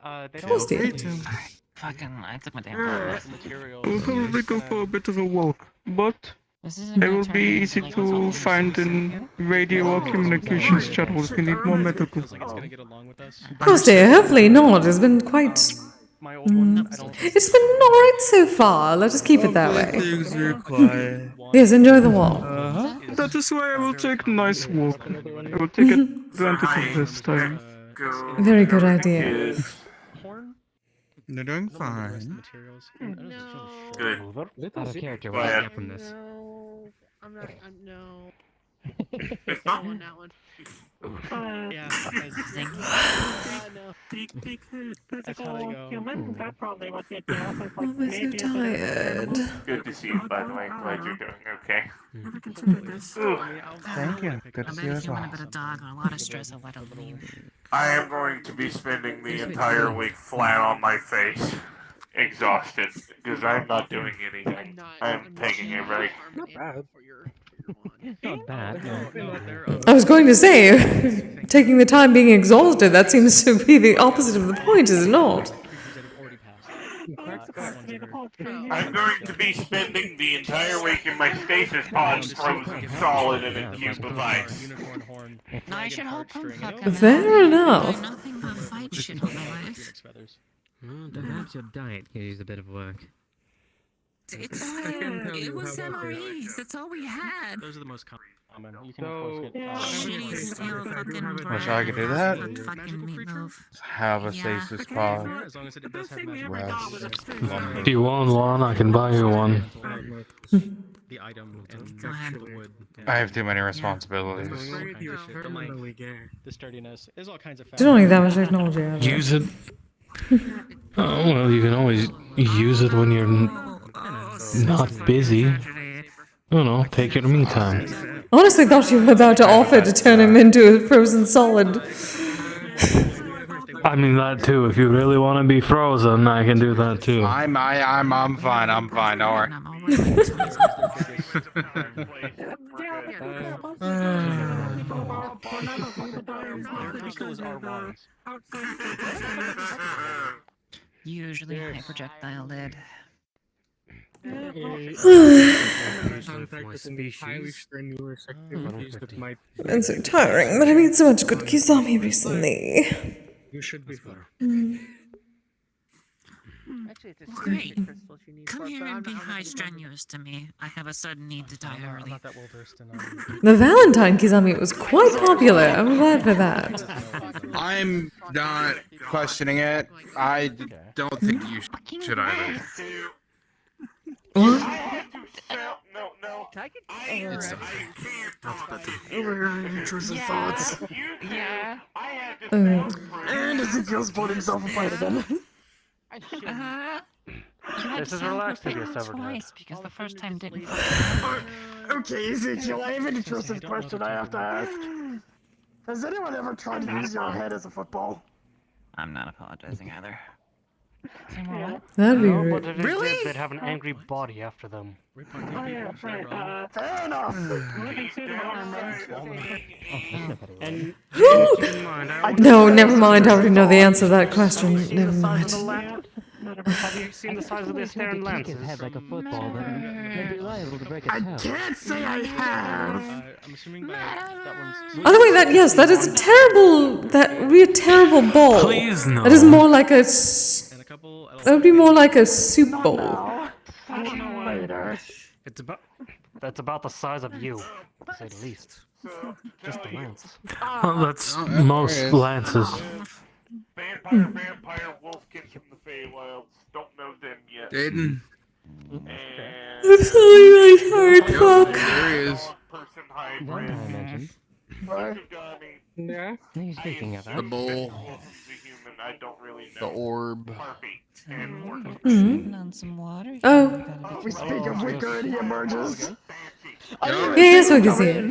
Of course, dear. Fucking, I took my damn time. We'll probably go for a bit of a walk, but This isn't it gonna will turn be into, easy like, to something find in radio or communications channels. We need more medical. Of course, dear. Hopefully not. It's been quite. It's been alright so far. Let us keep it that way. Things are quiet. Yes, enjoy the walk. That is why I will take a nice walk. I will take advantage of this time. Very good idea. They're doing fine. Good. Out of character, Go what do you ahead. get from this? I'm not. No. I want that one. Yeah. I'm so tired. Good to see you, by the way. Glad you're doing okay. Thank you. Good to I see bet you if as you well. want a bit of dog and a lot of stress, I don't leave. I am going to be spending the entire week flat on my face, exhausted, because I'm not doing anything. I'm taking a break. Not bad. I was going to say, taking the time being exhausted, that seems to be the opposite of the point, is it not? I'm going to be spending the entire week in my stasis pod frozen solid in a cube of ice. No, I should hope I'm fucking Fair enough. nothing but fight shit all my life. Perhaps your diet could use a bit of work. It's it was MREs. That's all we had. Those are the most common. You can Shitty steel fucking Wish I could do that. fucking meatloaf. Have a Yeah. stasis pod. As long as it does have Rest. Do you want one? I can buy you one. the item and Go ahead. the wood. I have too many responsibilities. The sturdiness. There's all kinds of You don't need that much technology. out of it. Use it. Oh, well, you can always use it when you're not busy. I don't know, take your me time. I honestly thought you were about to offer to turn him into a frozen solid. I mean that too. If you really want to be frozen, I can do that too. I'm fine. I'm fine. Don't worry. Usually high projectile lid. It's so tiring, but I made so much good kisame recently. You should be fine. Great. Come here and be high strenuous to me. I have a sudden need to die early. The Valentine kisame was quite popular. I'm glad for that. I'm not questioning it. I don't think you should either. What? Overhearing intrusive thoughts. Yeah. And Ezekiel's put himself a bite again. This is relaxing twice because the first time didn't. Okay, Ezekiel, I have an intrusive question I have to ask. Has anyone ever tried to use your head as a football? I'm not apologizing either. That'd be No, rude. but if they did, they'd have an angry body after them. Oh yeah, right. Fair enough. And keep in mind, No, never mind. I already know the answer to that question. Never mind. Have you seen the size of their stern lenses? Head like a football, then you'd be liable to break a I toe. can't say I have. I'm assuming that one's. By the way, that is a terrible. That would be a terrible bowl. Please no. That is more like a. That would be more like a soup bowl. Later. That's about the size of you, to say the least. Just the lance. Well, that's most lances. Vampire, wolfkin from the Feywilds. Don't know them yet. Dayton. I'm sorry, really tired. Fuck. There he is. Person hybrid. Yeah? What are you speaking of? The bull. I don't really The know. orb. On some water. Oh. We speak of wicker and he emerges. Yes, we can see it.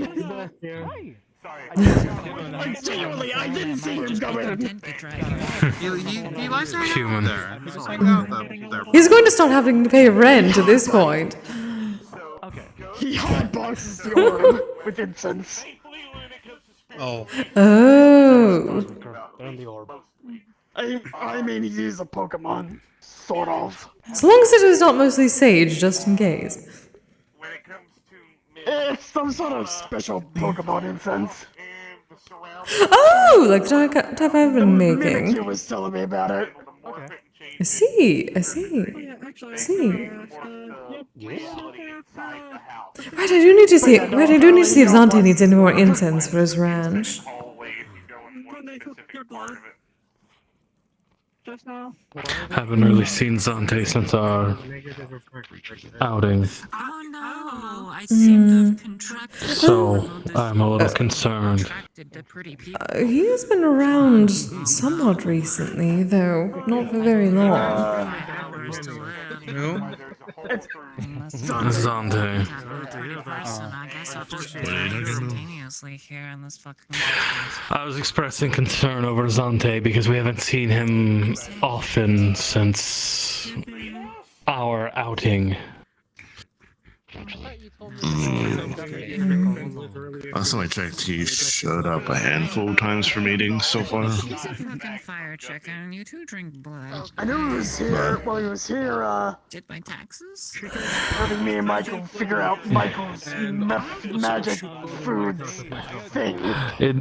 Genuinely, I didn't see him come in. He likes to hang out Human. there. He just hangs out there. He's going to start having to pay rent at this point. He hotboxes the orb with incense. Oh. Oh. And the orb. I mean, he's a Pokemon, sort of. As long as it is not mostly sage, just in case. It's some sort of special Pokemon incense. Oh, like the type I've been making. Mimikyu was telling me about it. I see. I see. I see. Right, I do need to see. Right, I do need to see if Zante needs any more incense for his ranch. Haven't really seen Zante since our outing, Oh no, I seem to have contracted. so I'm a little concerned. He has been around somewhat recently, though not for very long. No? Zante. I guess I'll just die simultaneously here in this fucking I was expressing concern over Zante because we haven't seen him often since our outing. Last time I checked, he showed up a handful of times for meetings so far. He's a fucking fire chicken. You too drink blood. I knew he was here. Well, he was here, Did my taxes? having me and Michael figure out Michael's magic foods thing. It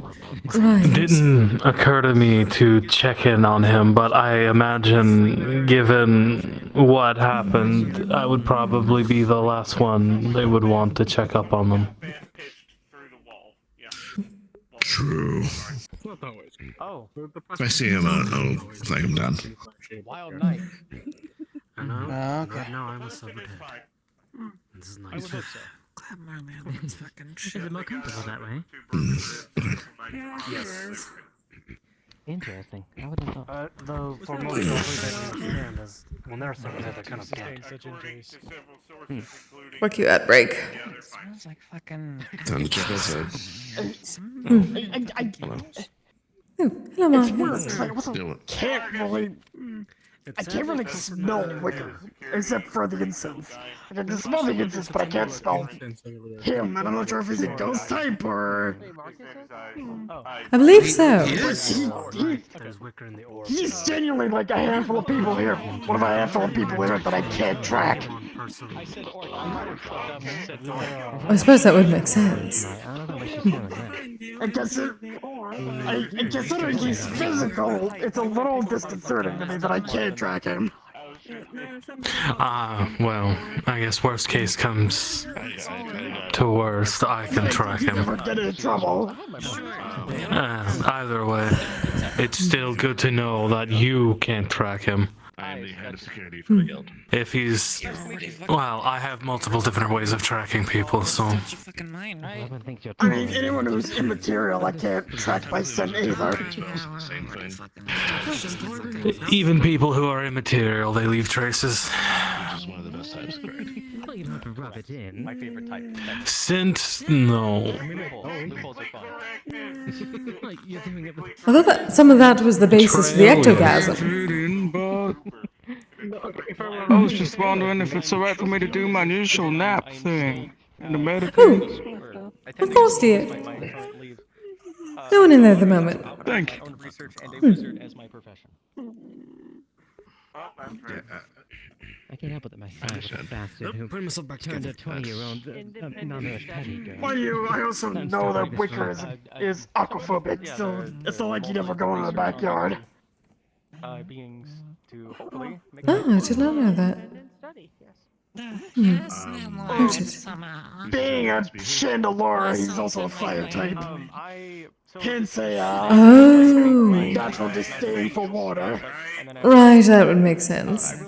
didn't occur to me to check in on him, but I imagine, given what happened, I would probably be the last one they would want to check up on them. True. Oh. If I see him, I'll flag him down. Wild night. I know. Okay. But now I'm a silver head. This is nice. I would hope so. Glad my man was fucking shit. Is it more comfortable that way? Yes. Interesting. I wouldn't have thought. Though for most silver that we understand is when they're silver head, they're kind of dead. Where you at, break? It smells like fucking. Time to check outside. Hello, It's Marcus. weird because I also can't really. I can't really smell liquor except for the incense. I can smell the incense, but I can't smell him. And I'm not sure if he's a ghost type or. I believe so. There's wicker in the orb. He's genuinely like a handful of people here. One of a handful of people here that I can't track. I suppose that would make sense. I considering he's physical, it's a little disconcerting to me that I can't track him. Well, I guess worst case comes to worst, I can track him. Never get in trouble. Either way, it's still good to know that you can't track him. I am the head of security for the guild. If he's... Well, I have multiple different ways of tracking people, so... I mean, anyone who's immaterial, I can't track by scent either. Same thing. Even people who are immaterial, they leave traces. Which is one of the best types, correct? Well, you don't have to rub it in. My favorite type. Scent? No. Loopholes are fun. You're doing it with... I thought that some of that was the basis for the ectoplasm. I was just wondering if it's alright for me to do my usual nap thing in the medicines. Of course, dear. No one in there at the moment. Thank you. I own research and a wizard as my profession. I can't help it that my son is a bastard who turned a 20-year-old malnourished petty girl. Well, I also know that Wicker is aquaphobic, so it's not like he'd ever go in the backyard. Beings to hopefully make Oh, I did not know that. Being a Chandelure, he's also a fire type. Hence a natural disdain for water. Right, that would make sense.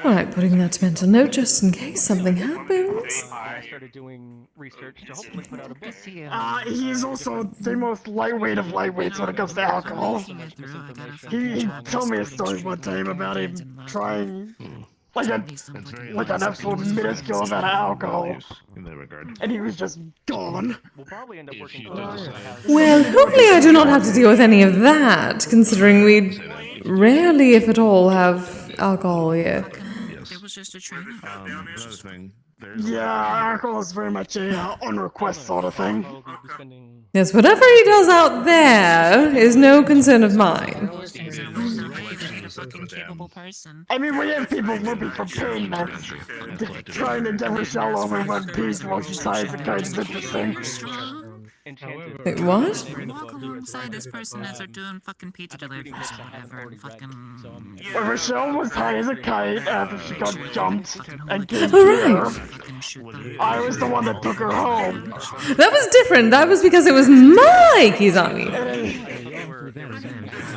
Alright, putting that to mental note just in case something happens. I started doing research to hopefully put out a book. He's also the most lightweight of lightweights when it comes to alcohol. He told me a story one time about him trying like an absolute minuscule amount of alcohol, In that regard. and he was just gone. We'll probably end up working Well, hopefully I do not have to deal with any of that, considering we rarely, if at all, have alcohol here. was just a trainer. Another thing. Yeah, Arkle is very much a on request sort of thing. Yes, whatever he does out there is no concern of mine. Fucking capable person. I mean, we have people looking for pain meds, trying to get Rochelle over in one piece while she tries to kind of interesting. Wait, what? Walk alongside this person as they're doing fucking pizza deliveries or whatever, and fucking. Well, Rochelle was high as a kite after she got jumped and came Alright. here. I was the one that took her home. That was different. That was because it was my Kizami.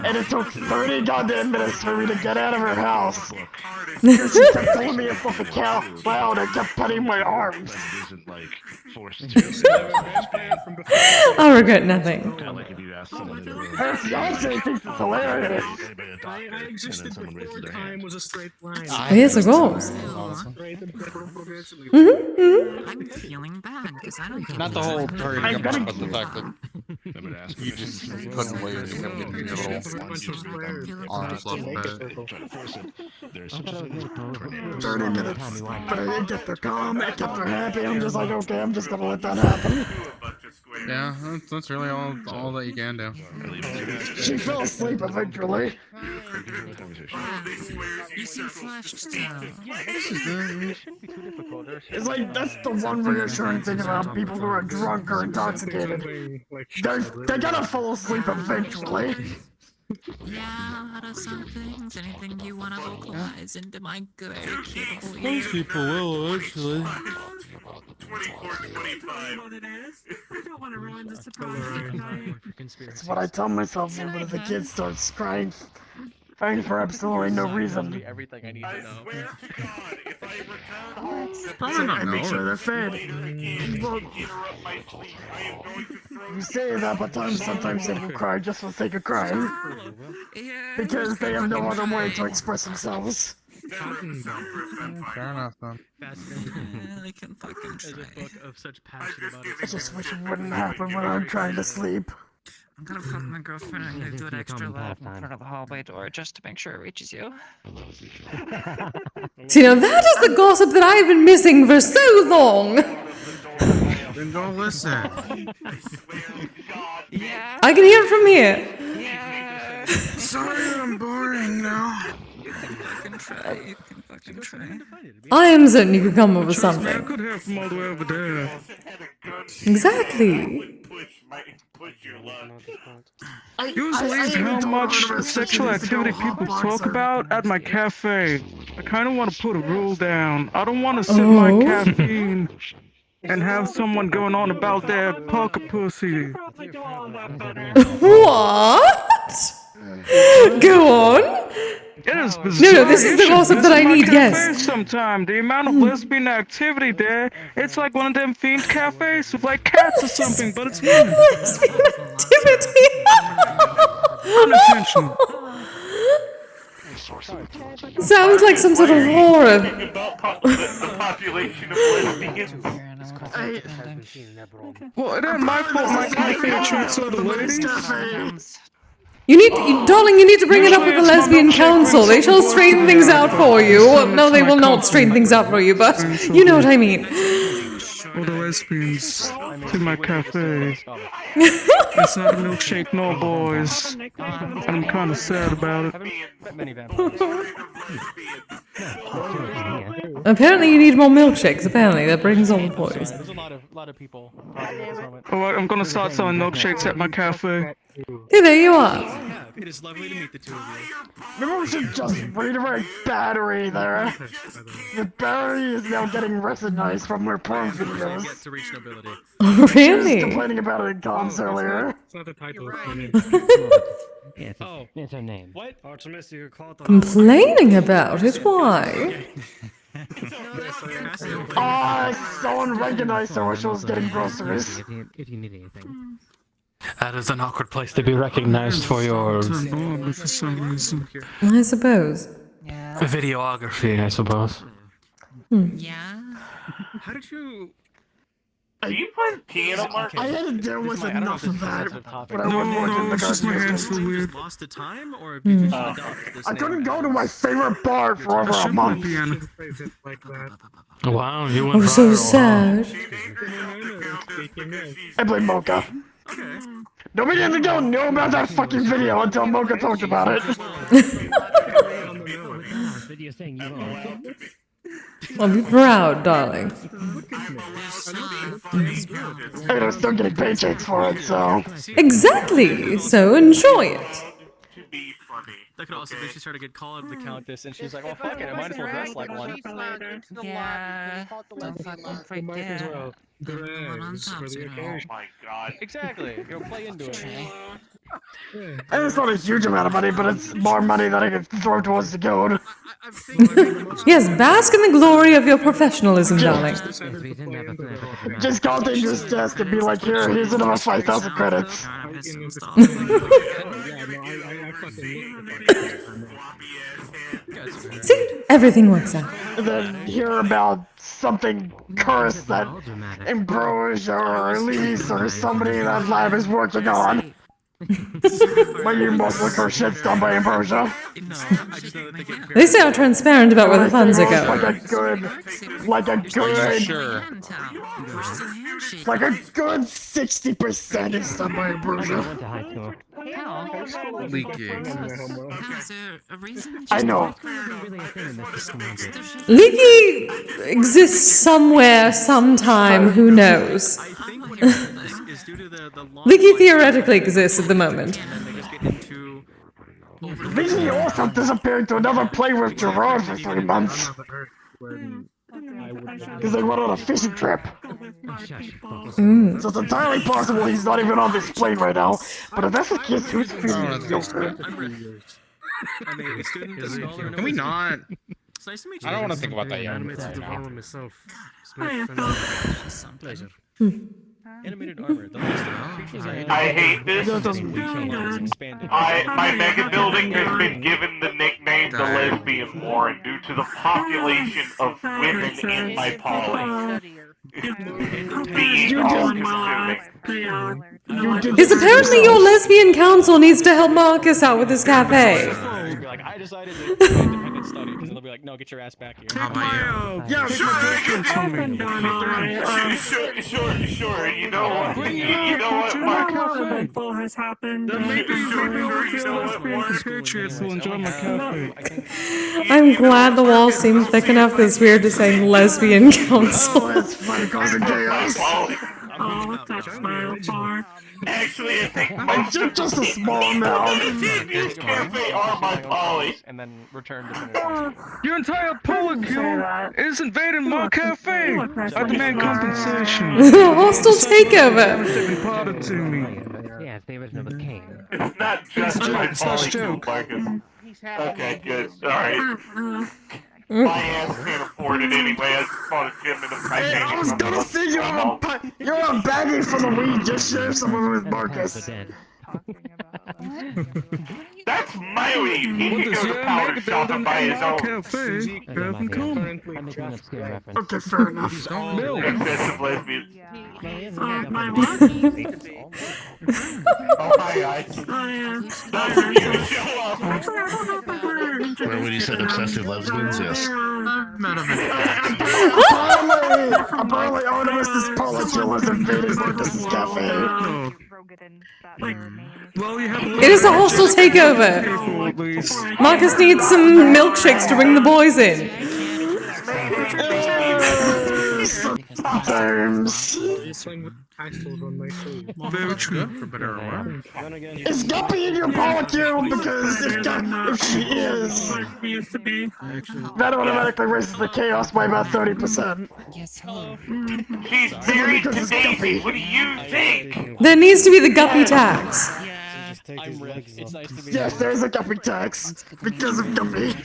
And it took 30 goddamn minutes for me to get out of her house. Because she kept telling me a fucking cow loud and kept petting my arms. I regret nothing. Her fiance thinks it's hilarious. I existed before time was a straight line. Yes, of course. I'm feeling bad because I don't get Not the whole target, I'm gonna- but the fact that you just couldn't wait to come get your little arms left bed. 30 minutes. But I did get her calm, I kept her happy. I'm just like, okay, I'm just gonna let that happen. Yeah, that's really all that you can do. She fell asleep eventually. You seem flushed still. It's like, that's the one reassuring thing about people who are drunk or intoxicated. They're gonna fall asleep eventually. Yeah, how do some things? Anything you want to vocalize into my very capable Most ear? people will, actually. 24-25. It's what I tell myself when the kid starts crying for absolutely no reason. Everything I need to know. I make sure they're fed. Well, you say that, but sometimes they will cry just for the sake of crying. Because they have no other way to express themselves. Fair enough, then. They can fucking try. I just wish it wouldn't happen when I'm trying to sleep. I'm gonna fuck my girlfriend and I'm gonna do an extra lap in front of the hallway door just to make sure it reaches you. See, now that is the gossip that I've been missing for so long. Then go listen. Yeah. I can hear it from here. Yeah. Sorry that I'm boring now. You can fucking try. You can fucking try. I am certain you could come up with I something. could hear from all the way over there. Exactly. You believe how much sexual activity people talk about at my cafe. I kind of want to put a rule down. I don't want to sip my caffeine and have someone going on about their pocket pussy. What? Go on. It is bizarre. No, this is the gossip that I need, yes. Sometime the amount of lesbian activity there, it's like one of them themed cafes with like cats or something, but it's lesbian activity. unintentional. Sounds like some sort of horror. The population of lesbians. Well, it ain't my fault my cafe attracts other ladies. Darling, you need to bring it up with the lesbian council. They shall straighten things out for you. Well, no, they will not straighten things out for you, but you know what I mean. All the lesbians in my cafe. It's not a milkshake, no boys. I'm kind of sad about it. Apparently you need more milkshakes, apparently. That brings all the boys. There's a lot of people talking at this moment. Alright, I'm gonna start selling milkshakes at my cafe. Yeah, there you are. It is lovely to meet the two of you. Maybe we should just redirect battery there. The battery is now getting recognized from her porn videos. Get to reach nobility. Oh, She was really? complaining about it in comms earlier. It's not the title. Oh, it's her name. What? Complaining about it? Why? Someone recognized her when she was getting groceries. If you need anything. That is an awkward place to be recognized for your For some reason. I suppose. videography, I suppose. Yeah. How did you Do you put piano mark? I had to deal with enough of that when I No, was working in the it's just my garden hands district. so weird. Lost to time, or have you just adopted this I name couldn't go to as- my favorite bar for I over a should play month. piano. Wow, you went I'm so viral, sad. I blame Mocha. Okay. Nobody in the guild knew about that fucking video until Mocha talked about it. Video saying you are. I'll be proud, darling. Hey, they're still getting paychecks for it, so. Exactly. So enjoy it. That could also be she started to get called the countess, and she's like, "Well, fuck it, I might as well dress like one." Yeah, don't fucking forget. The one on top's gonna Oh my god. Exactly. You'll play into it. And it's not a huge amount of money, but it's more money that I can throw towards the guild. Yes, bask in the glory of your professionalism, darling. Just call Danger's desk and be like, here's another 5,000 credits. See, everything works out. And then hear about something cursed that Ambrosia or Elise or somebody in that lab is working on. But you mostly her shit's done by Ambrosia. They say how transparent about where the funds are going. Like a good, Sure. like a good 60% is done by Ambrosia. Leaking. Is there a reason? I know. Leaky exists somewhere, sometime, who knows? Leaky theoretically exists at the moment. Leaky also disappeared to another play with Gerard for 3 months. Because they went on a fishing trip. So it's entirely possible he's not even on this plane right now. But if that's the case, who's feeling guilty? Can we not? It's nice to meet you. I don't want to think about that yet. Pleasure. Animated armor. The list of creatures I hate this. My mega building has been given the nickname the Lesbian Warren due to the population of women in my poly. Being all-consuming. Because apparently your lesbian council needs to help Marcus out with his cafe. Be like, I decided to do an independent study, because they'll be like, no, get your ass back here. Sure. You know what? Mark? Has happened. Will enjoy my cafe. I'm glad the wall seemed thick enough that it's weird to say lesbian council. Actually, I think just a small amount. Cafe are my poly. And then return to finish. Your entire polycule is invading my cafe. I demand compensation. Hostile takeover. Imparted to me. Yeah, it's the original with Kane. It's not just my Slash polycule, joke. Marcus. Okay, good. Alright. My ass can't afford it anyway. I just bought a gym in a Hey, I was gonna say you're on bagging for the weed. Just share some with Marcus. That's my weed. He can go to powder shop and buy his own. Okay, fair enough. Excessive lesbians. My what? Oh, hi, guys. Nice of you to show up. Where when you said obsessive lesbians, yes. Apparently, Artemis' polycule is invading Marcus's cafe. Well, you have It is a hostile takeover. Marcus needs some milkshakes to bring the boys in. Sometimes. Very true, for better or worse. Is Guppy in your polycule? Because if she is, that automatically raises the chaos by about 30%. Yes, hello. She's married to Daisy. What do you think? There needs to be the guppy tax. I'm Rick. It's nice to meet you. Yes, there is a Guppy tax because of Guppy.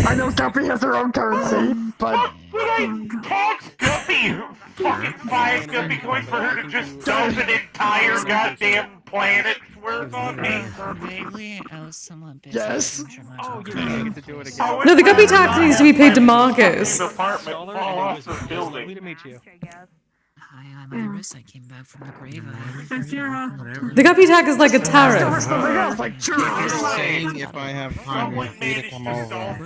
I know Guppy has her own currency, but Would I tax Guppy? Fucking 5 Guppy coins for her to just dump an entire goddamn planet's worth on me? Vaguely, I was somewhat busy. yes. Oh, you didn't get to do it again. No, the guppy tax needs to be paid to Marcus. Apartment fall off the building. Lovely to meet you. Hi, I'm Iris. I came back from the grave. The guppy tag is like a tariff. Something else like churros. Saying if I have time with me to come over. I'm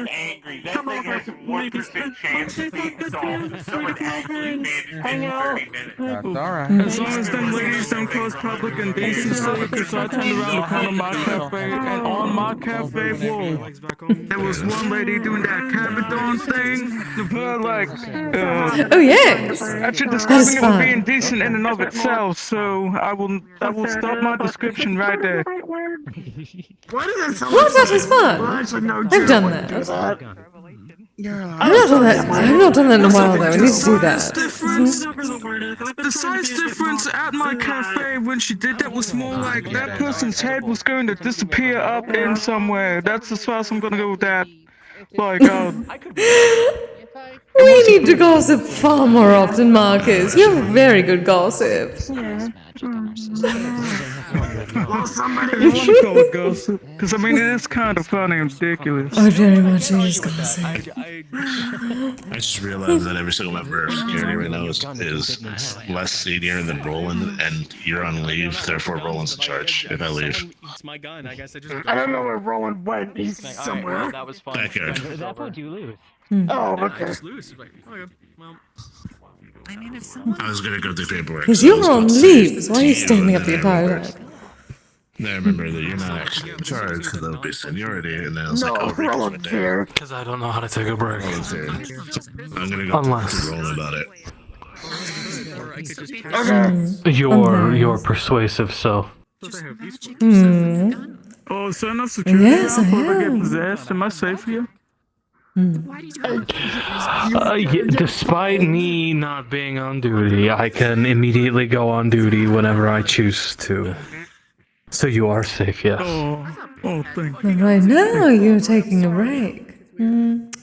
angry. That thing has 1% chance of being solved if someone actually managed it in 30 minutes. That's alright. As long as them ladies don't cause public indecency, because I turned around the corner of my cafe, and on my cafe wall, there was one lady doing that Cabadon thing. Like, oh yes, actually that is describing it would be fun. indecent in and of itself. So I will stop my description right there. Why does that sound What? That is fun. Well, actually, no, I've Jim done wouldn't that. do that. I've not done that. I've not done that in a while though. I need to do that. The size difference at my cafe when she did that was more like that person's head was going to disappear up in somewhere. That's as far as I'm gonna go with that. Like, We need to gossip far more often, Marcus. You have very good gossip. Well, somebody. you want to call it gossip? Because I mean, it's kind of funny and ridiculous. Oh, very much is gossip. I just realized that every single member of security right now is less senior than Roland, and you're on leave, therefore Roland's in charge if I leave. My gun. I guess I just. I don't know where Roland went. He's somewhere. That was fun. Backyard. At that point, you lose. Oh, I okay. just lose. Like, okay, well. I mean, if someone. I was gonna go through paperwork. Because so I you're was on about to leave. say Why are you to standing and up the then I entire remembered- time? Then I remember that you're not actually in charge, so that would be seniority, and then I was like, oh, Rick is right Roland's there. here. Because I don't know how to take a break. Roland's here. I'm gonna go talk to Roland about it. Your persuasive self. Oh, so enough security Yes, now I before I get am. possessed. Am I safe here? Despite me not being on duty, I can immediately go on duty whenever I choose to. So you are safe, yes. Oh, thank But right now, you're taking a break. And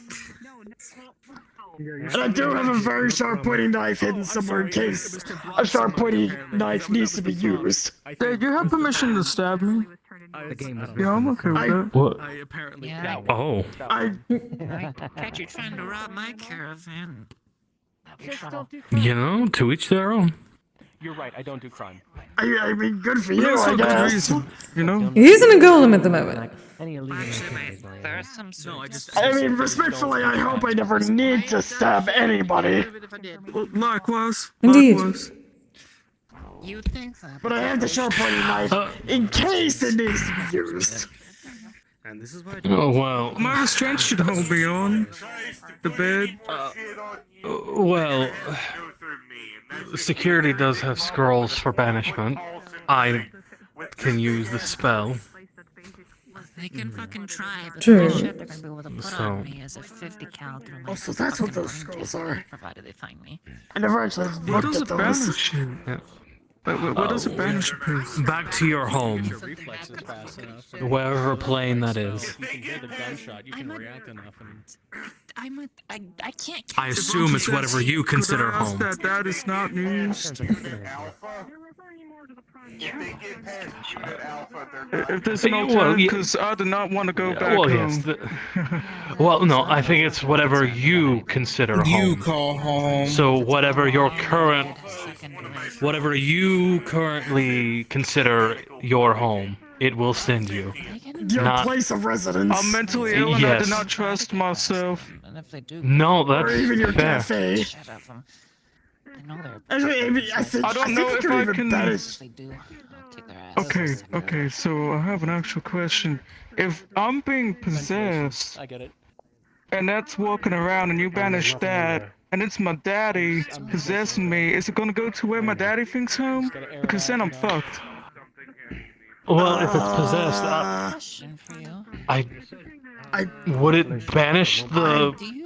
I do have a very sharp pointing knife hidden somewhere in case a sharp pointing knife needs to be used. Dad, you have permission to stab me? The game was. Yeah, I'm okay with that. What? I apparently. Yeah. Oh. Catch you trying to rob my caravan. You know, to each their own. You're right. I don't do crime. I mean, good for But you, also I good guess. reason, you know? He's in a golem at the moment. There are some sort I mean, respectfully, I hope I never need to stab anybody. Likewise. Indeed. Likewise. You think that? But I have the sharp pointing knife in case it needs to be used. And this is why. Oh, well. My restraint should hold me on the bed. Well, security does have scrolls for banishment. I can use the spell. They can fucking try, but True. the shit they're gonna be able to put So- on me is a 50 cal through my Oh, so that's what fucking those brain scrolls are. provided they find me. I never actually What looked does at a those. banish you? Yeah. What does a banish you piece? Back to your home, Reflexes fast enough. wherever plane that is. If you can hear the gunshot, you can react enough. And I can't. I assume it's whatever you consider Could I ask home. that is not used? If there's an Well, alternative, yeah. because I do not want to go back Well, home. yes. Well, no, I think it's whatever you consider home. You call home. So whatever you currently consider your home, it will send you. Your Not- place of residence. I'm mentally ill and I Yes. do not trust myself. And if they do, No, Or even your that's fair. cafe. shit of them. I know they're. Actually, I think I don't know if could I even can- banish. If they do, I'll take their ass. Okay, so I have an actual question. If I'm being possessed, I get it. and that's walking around and you banish that, and it's my daddy possessing me, is it gonna go to where my daddy thinks home? Because then I'm fucked. Well, if it's possessed, Question for you. would it banish the Do you?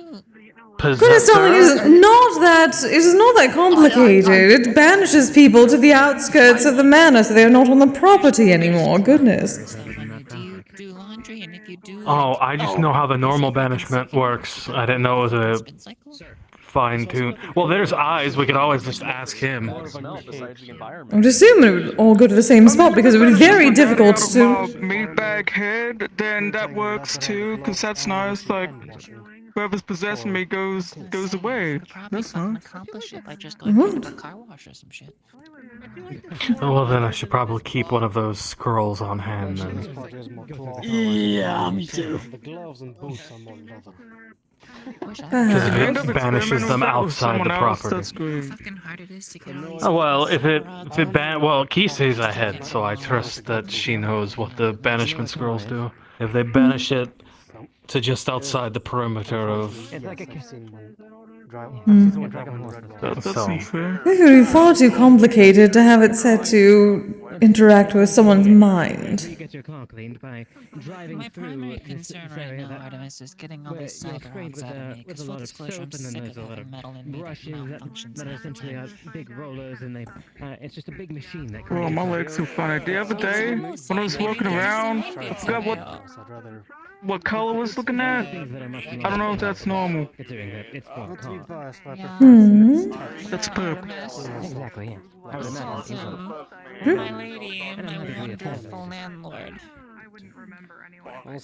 Goodness, darling, it is possessor? not that. It is not that complicated. It banishes people to the outskirts of the manor, so they are not on the property anymore. Goodness. Do you do laundry? And if you do, Oh, I just know how the normal banishment works. I didn't know it was a spin cycle? fine tune. Well, there's eyes. We could always just ask him. More of a smell besides the environment. I would assume it would all go to the same spot because it would be very difficult to. Meat bag head, then that works too, because that's nice. Like, whoever's possessing me goes away. That's nice. Accomplish it by just going to the car wash or some shit. Well, then I should probably keep one of those scrolls on hand then. Yeah, me too. The gloves and boots are more leather. Because if it banishes them outside the property. That's great. Fucking hard it is to get all these Oh, well, if it ban well, Kise's ahead, so I trust that she knows what the banishment scrolls do. If they banish it to just outside the perimeter of. That's So. It would be far too complicated to have it set to interact with someone's mind. You get your car cleaned by driving My through primary this concern right area now, that- Artemis, is getting all where these you're cyber sprayed rounds out of me. with Because a full lot of disclosure, soap, I'm and then sick there's of a lot having of metal in me that brushes malfunctions that all are the essentially time. big rollers, and it's just a big machine that. Oh, my leg's so funny. The other day, when I was walking around, I forgot what color was looking at. I don't know if that's normal. It's for car. That's purple. Exactly, yeah. I would imagine. My lady, my wonderful landlord.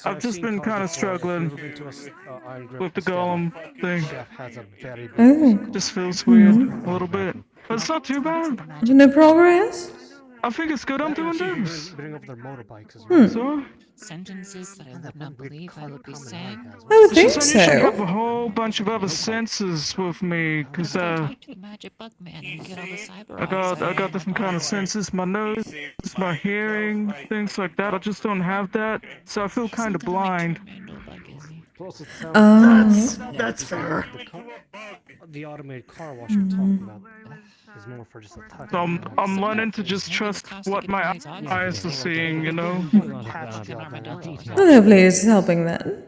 I've just been kind of struggling with the golem thing. Oh. Just feels weird a little bit. But it's not too bad. No progress? I think it's good I'm doing this. Bring up their motorbikes as well. So? Sentences that I would not believe I would be saying. I would think I usually have so. a whole bunch of other senses with me, cause Talk to the magic bug man and get all the cyber I got different kind of senses. My nose, my hearing, things like that. I just don't have that, so I feel kind of blind. That's fair. The automated car wash you're talking about is more for just a touch. So I'm learning to just trust what my eyes are seeing, you know? Well, hopefully it's helping then.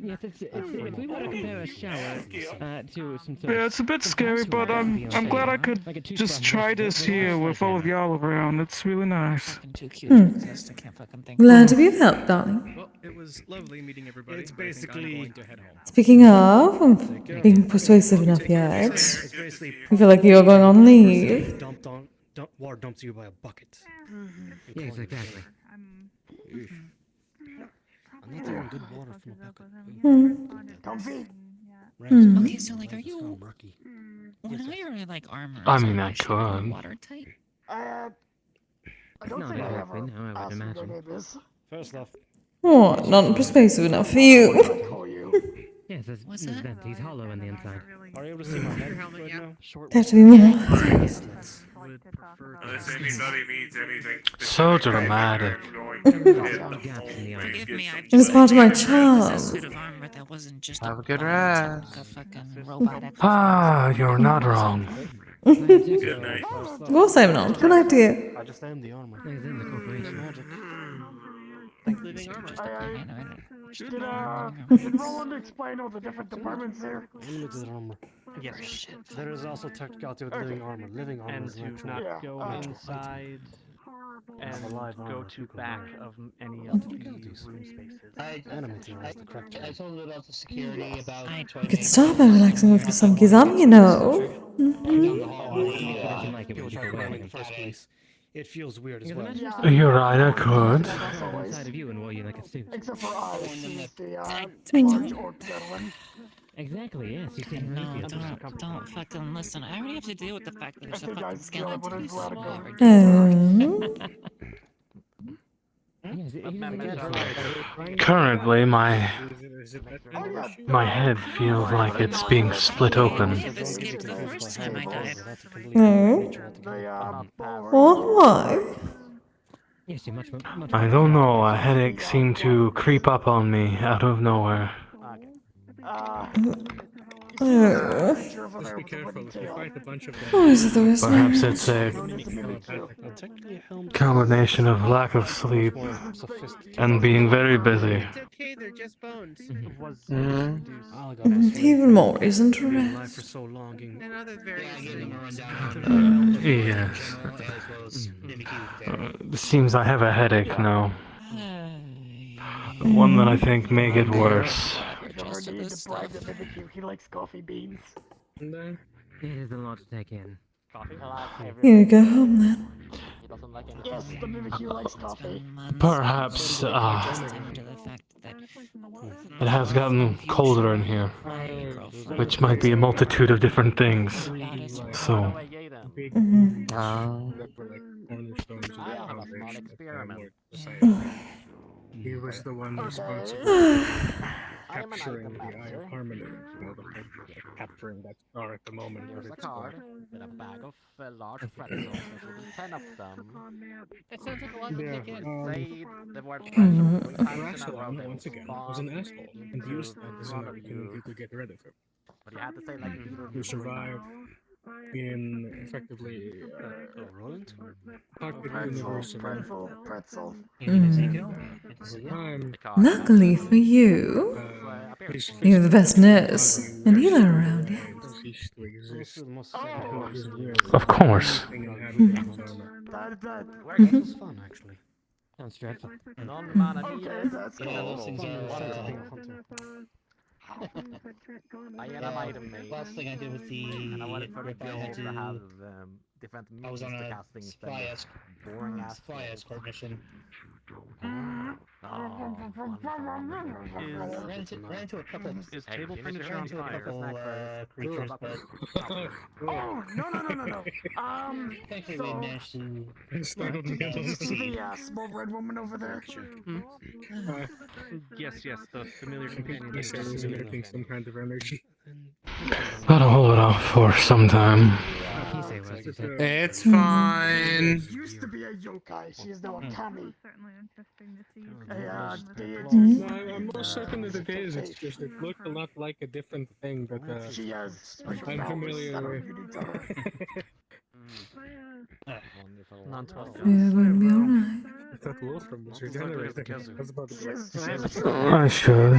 Yes, if we were to compare a shower to some sort Yeah, it's a bit scary, but I'm glad I could just try this here with all of y'all around. It's really nice. Glad to be of help, darling. Well, it was lovely meeting everybody. It's basically going to head home. Speaking of, I'm being persuasive enough yet. I feel like you're going on leave. Water dumped you by a bucket. Yes, exactly. I'm not taking good water from a bucket. Comfy. Okay, so like, are you? When I like armor, I mean, I could. Watertight. I don't Not think I exactly, ever no, I would asked what your imagine. name is. First off, Oh, not persuasive enough for you. Yes, What's there's that? vent. He's hollow on the inside. are you able to see my head right now? Have to be more. Unless anybody needs anything. So dramatic. Forgive me, It was part of my a charm. suit of armor that wasn't just Have a good bone, rest. a fucking robot. Ah, you're not wrong. Good night. Of course I'm not. Good idea. I just am the armor. He's in the corporation. Magic. Did Roland explain all the different departments here? Limited armor. Yes. There is also technicality with living armor. Living armor And is to natural. not go natural inside and alive go armor, to you can back wear. of any of the room spaces. Animating is the correct term. I told him about the security, about You could start by relaxing with some Kizami, you know. People try to in the first place. It feels weird as well. You're right, I could. Inside of you and wore you like a suit. Except for I, she's the I large orc gentleman. Exactly, yes. You seem No, really don't fucking listen. I already have to deal with the fact that there's a fucking skeleton. So whatever. Currently, my head feels like it's being split open. This escaped the first time I died. No. What? Why? Yes, you're much I don't know, a headache seemed to creep up on me out of nowhere. Just be careful if you fight a bunch of them. Oh, is it the rest Perhaps it's a combination of lack of sleep and being very busy. It's okay, they're just bones. Even more reason to rest. For so long. And other various Yes. Seems I have a headache now. One that I think may get worse. He likes coffee beans. It is a lot to take in. You go home then. Yes, the Mimikyu likes coffee. Perhaps it has gotten colder in here, which might be a multitude of different things. So, cornerstones of the foundation of Landlord Society. He was the one responsible for capturing the Eye of Harmony. You know, the whole, like, capturing that star at the moment of its birth. With a bag of large pretzels, including 10 of them. It sounds like a lot to take in. Say the word pretzel 3 times in a row, they will once again, was spawn an asshole and into used that as an slaughter opportunity you. to get rid of him. But you have to say like Peter Who survived in effectively Roland? pocket Pretzel, universe pretzel. You mean Ezekiel? over time. Luckily for you, His you're the best physical nurse body and healer around here. ceased to exist. Oh, His will of course. inhabiting its owner. Wearing this was fun, actually. Sounds dreadful. Non-mana Okay, needed. that's Yeah, those cool. things are. I am an item mate. Last thing I did with the And I wanted for grip, I had to have to. different I was means on to a cast things spy than escort, boring ass escort mission. Ran into a couple. Is table furniture on fire? Creatures, but Oh, no. thankfully So, we managed to. did you see the small red woman over there? Yes, the familiar companion. He said he's emitting some kind of energy. Gotta hold it off for some time. It's fine. She used to be a yokai. She is now a kami. A deity. No, I'm most certain that it is. It's just it looked a lot like a different thing that She has special I'm powers familiar that are with. unique to her. You're going to be alright. That Wolfram was regenerated. That's about to be I should,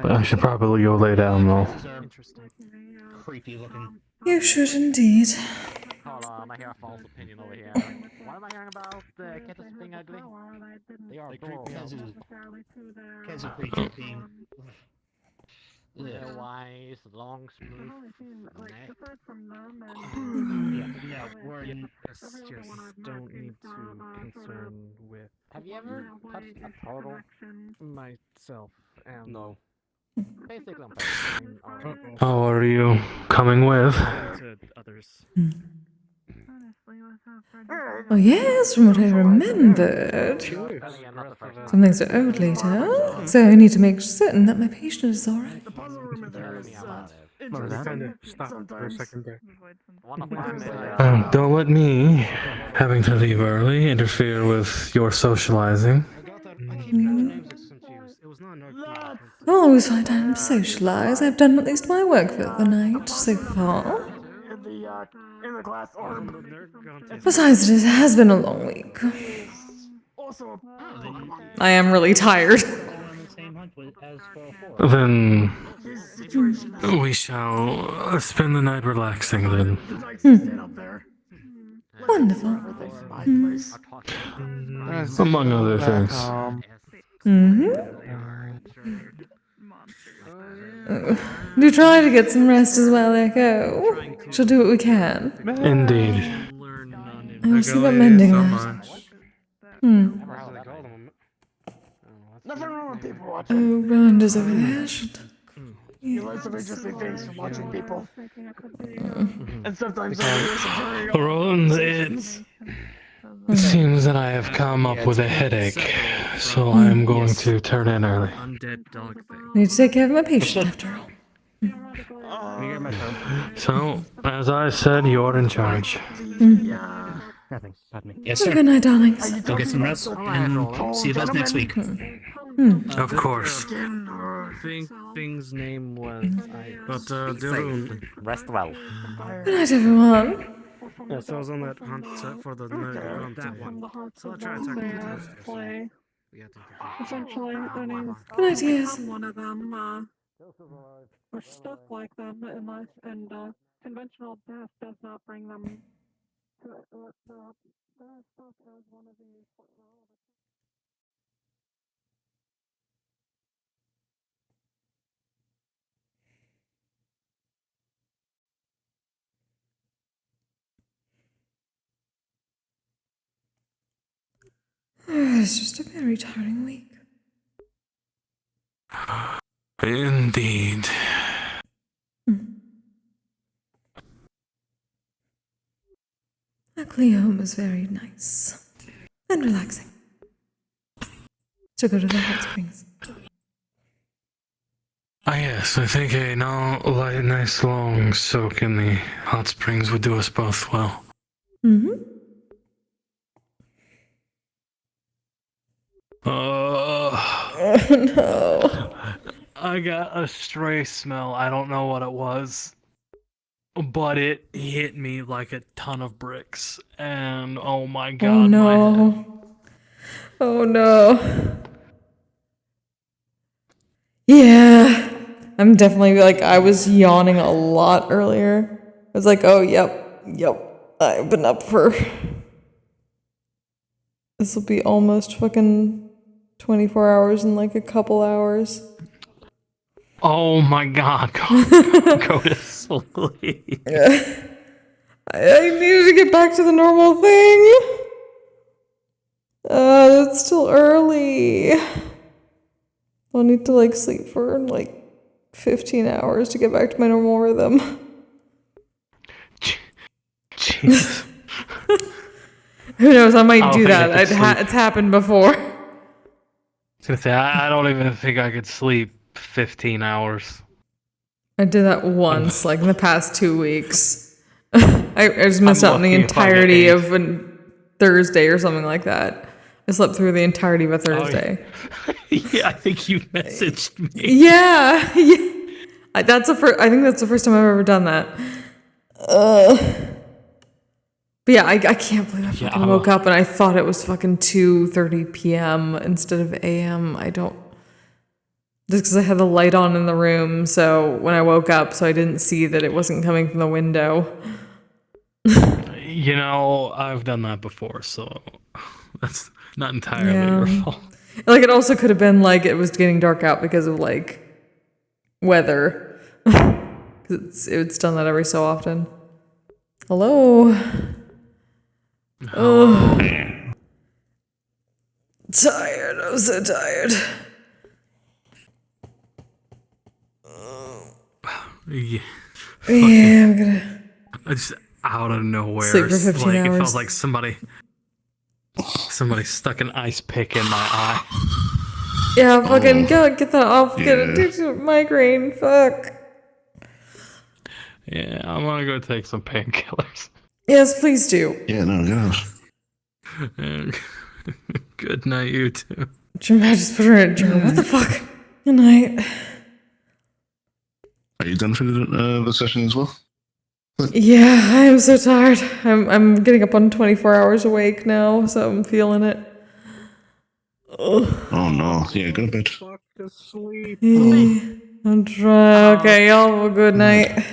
but I should probably go lay down though. Interesting. Creepy looking. You should indeed. Hold on, I hear a false opinion over here. What am I hearing about the kittens being ugly? They are adorable. Kazu creature being. Their wise, long, smooth neck. Yeah, we're in. Just don't need to concern with. Have you ever touched a turtle? Myself and No. Basically, I'm fine. How are you coming with? To others. Oh yes, from what I remembered. Some things are owed later, so I need to make certain that my patient is alright. The puzzle room in there is We kind of stopped for a second there. Don't let me, having to leave early, interfere with your socializing. I'll always find time to socialize. I've done at least my work for the night so far. In the glass orb. Besides, it has been a long week. Also a Pokemon. I am really tired. Then we shall spend the night relaxing then. Wonderful. Among other things. Do try to get some rest as well, Echo. She'll do what we can. Indeed. I will see about mending that. Nothing wrong with people watching. Oh, Rwanda's over there. You learn some interesting things from watching people. And sometimes I hear some very Roland, it seems that I have come up with a headache, so I'm going to turn in early. Undead dog thing. I need to take care of my patient after all. So, as I said, you're in charge. Nothing. Pardon me. Yes, sir. Good night, darlings. Go get some rest and see you both next week. Of course. Think thing's name was. Rest well. Good night, everyone. Yeah, so I was on that hunt for the nerd that one. So I'll try to talk to Essentially, their names Good night, dears. one of them are stuck like them in life, and conventional death does not bring them to it. They're stuck as one of the It's just a very tiring week. Indeed. Luckily, home is very nice and relaxing. To go to the hot springs. Ah, yes, I think a nice long soak in the hot springs would do us both well. Mm-hmm. Oh no. I got a stray smell. I don't know what it was, but it hit me like a ton of bricks. And oh my god, Oh my head. no. Oh no. Yeah. I'm definitely like, I was yawning a lot earlier. I was like, oh, yep. I've been up for. This will be almost fucking 24 hours in like a couple hours. Oh my god, go to sleep. I needed to get back to the normal thing. It's still early. I'll need to like sleep for like 15 hours to get back to my normal rhythm. Jesus. Who knows? I might do that. It's happened before. I was gonna say, I don't even think I could sleep 15 hours. I did that once, like in the past 2 weeks. I just missed out on the entirety of a Thursday or something like that. I slept through the entirety of a Thursday. Yeah, I think you messaged me. Yeah. I think that's the first time I've ever done that. But yeah, I can't believe I fucking woke up and I thought it was fucking 2:30 p.m. instead of a.m. Just because I had the light on in the room, so when I woke up, so I didn't see that it wasn't coming from the window. You know, I've done that before, so that's not entirely your fault. Like, it also could have been like it was getting dark out because of like weather. Because it's done that every so often. Hello. Oh. Tired. I'm so tired. Yeah. I'm gonna. Just out of nowhere. Sleep for 15 like, hours. It felt like somebody stuck an ice pick in my eye. Yeah, fucking go get that off. Get a migraine. Fuck. Yeah, I'm gonna go take some painkillers. Yes, please do. Yeah, no. Good night, you two. Just put her in a journal. What the fuck? Good night. Are you done for the session as well? Yeah, I am so tired. I'm getting up on 24 hours awake now, so I'm feeling it. Ugh. Oh no. Yeah, go to bed. I'm trying. Okay, y'all have a good night.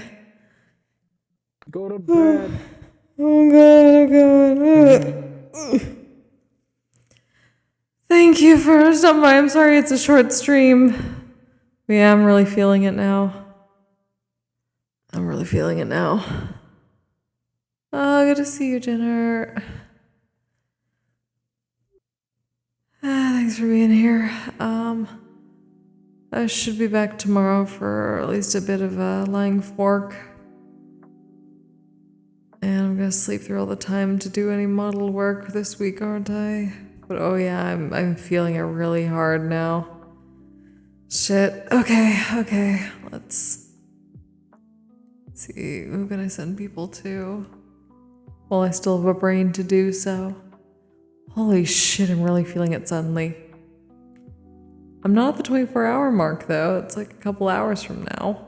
Go to bed. Oh god, Thank you for stopping by. I'm sorry it's a short stream. But yeah, I'm really feeling it now. Oh, good to see you, Jenner. Thanks for being here. I should be back tomorrow for at least a bit of a lying fork. And I'm gonna sleep through all the time to do any model work this week, aren't I? But oh yeah, I'm feeling it really hard now. Shit. Okay. Let's see. Who can I send people to? Well, I still have a brain to do so. Holy shit, I'm really feeling it suddenly. I'm not at the 24-hour mark though. It's like a couple hours from now.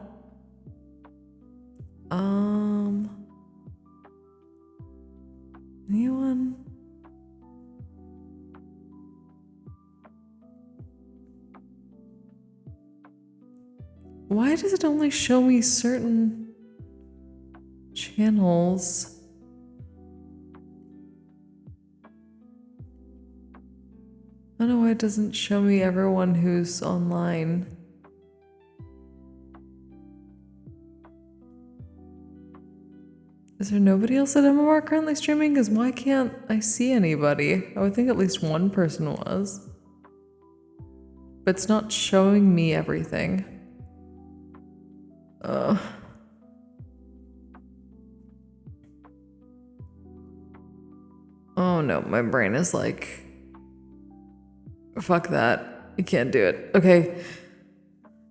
Anyone? Why does it only show me certain channels? I don't know why it doesn't show me everyone who's online. Is there nobody else at MMR currently streaming? Because why can't I see anybody? I would think at least one person was. But it's not showing me everything. Ugh. Oh no, my brain is like... Fuck that. I can't do it. Okay.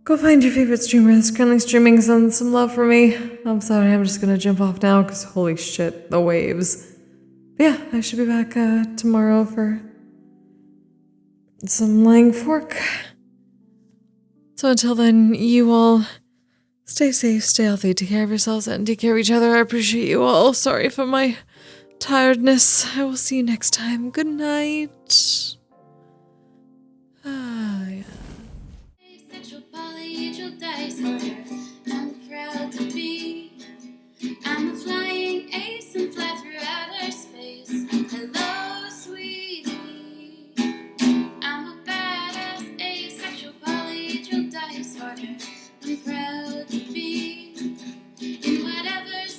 Go find your favorite streamer that's currently streaming, send some love for me. I'm sorry, I'm just gonna jump off now because holy shit, the waves. But yeah, I should be back tomorrow for some Lang Fork. So until then, you all stay safe, stay healthy, take care of yourselves, and take care of each other. I appreciate you all. Sorry for my tiredness. I will see you next time. Good night. Ah, yeah. Sexual polyhedral dice.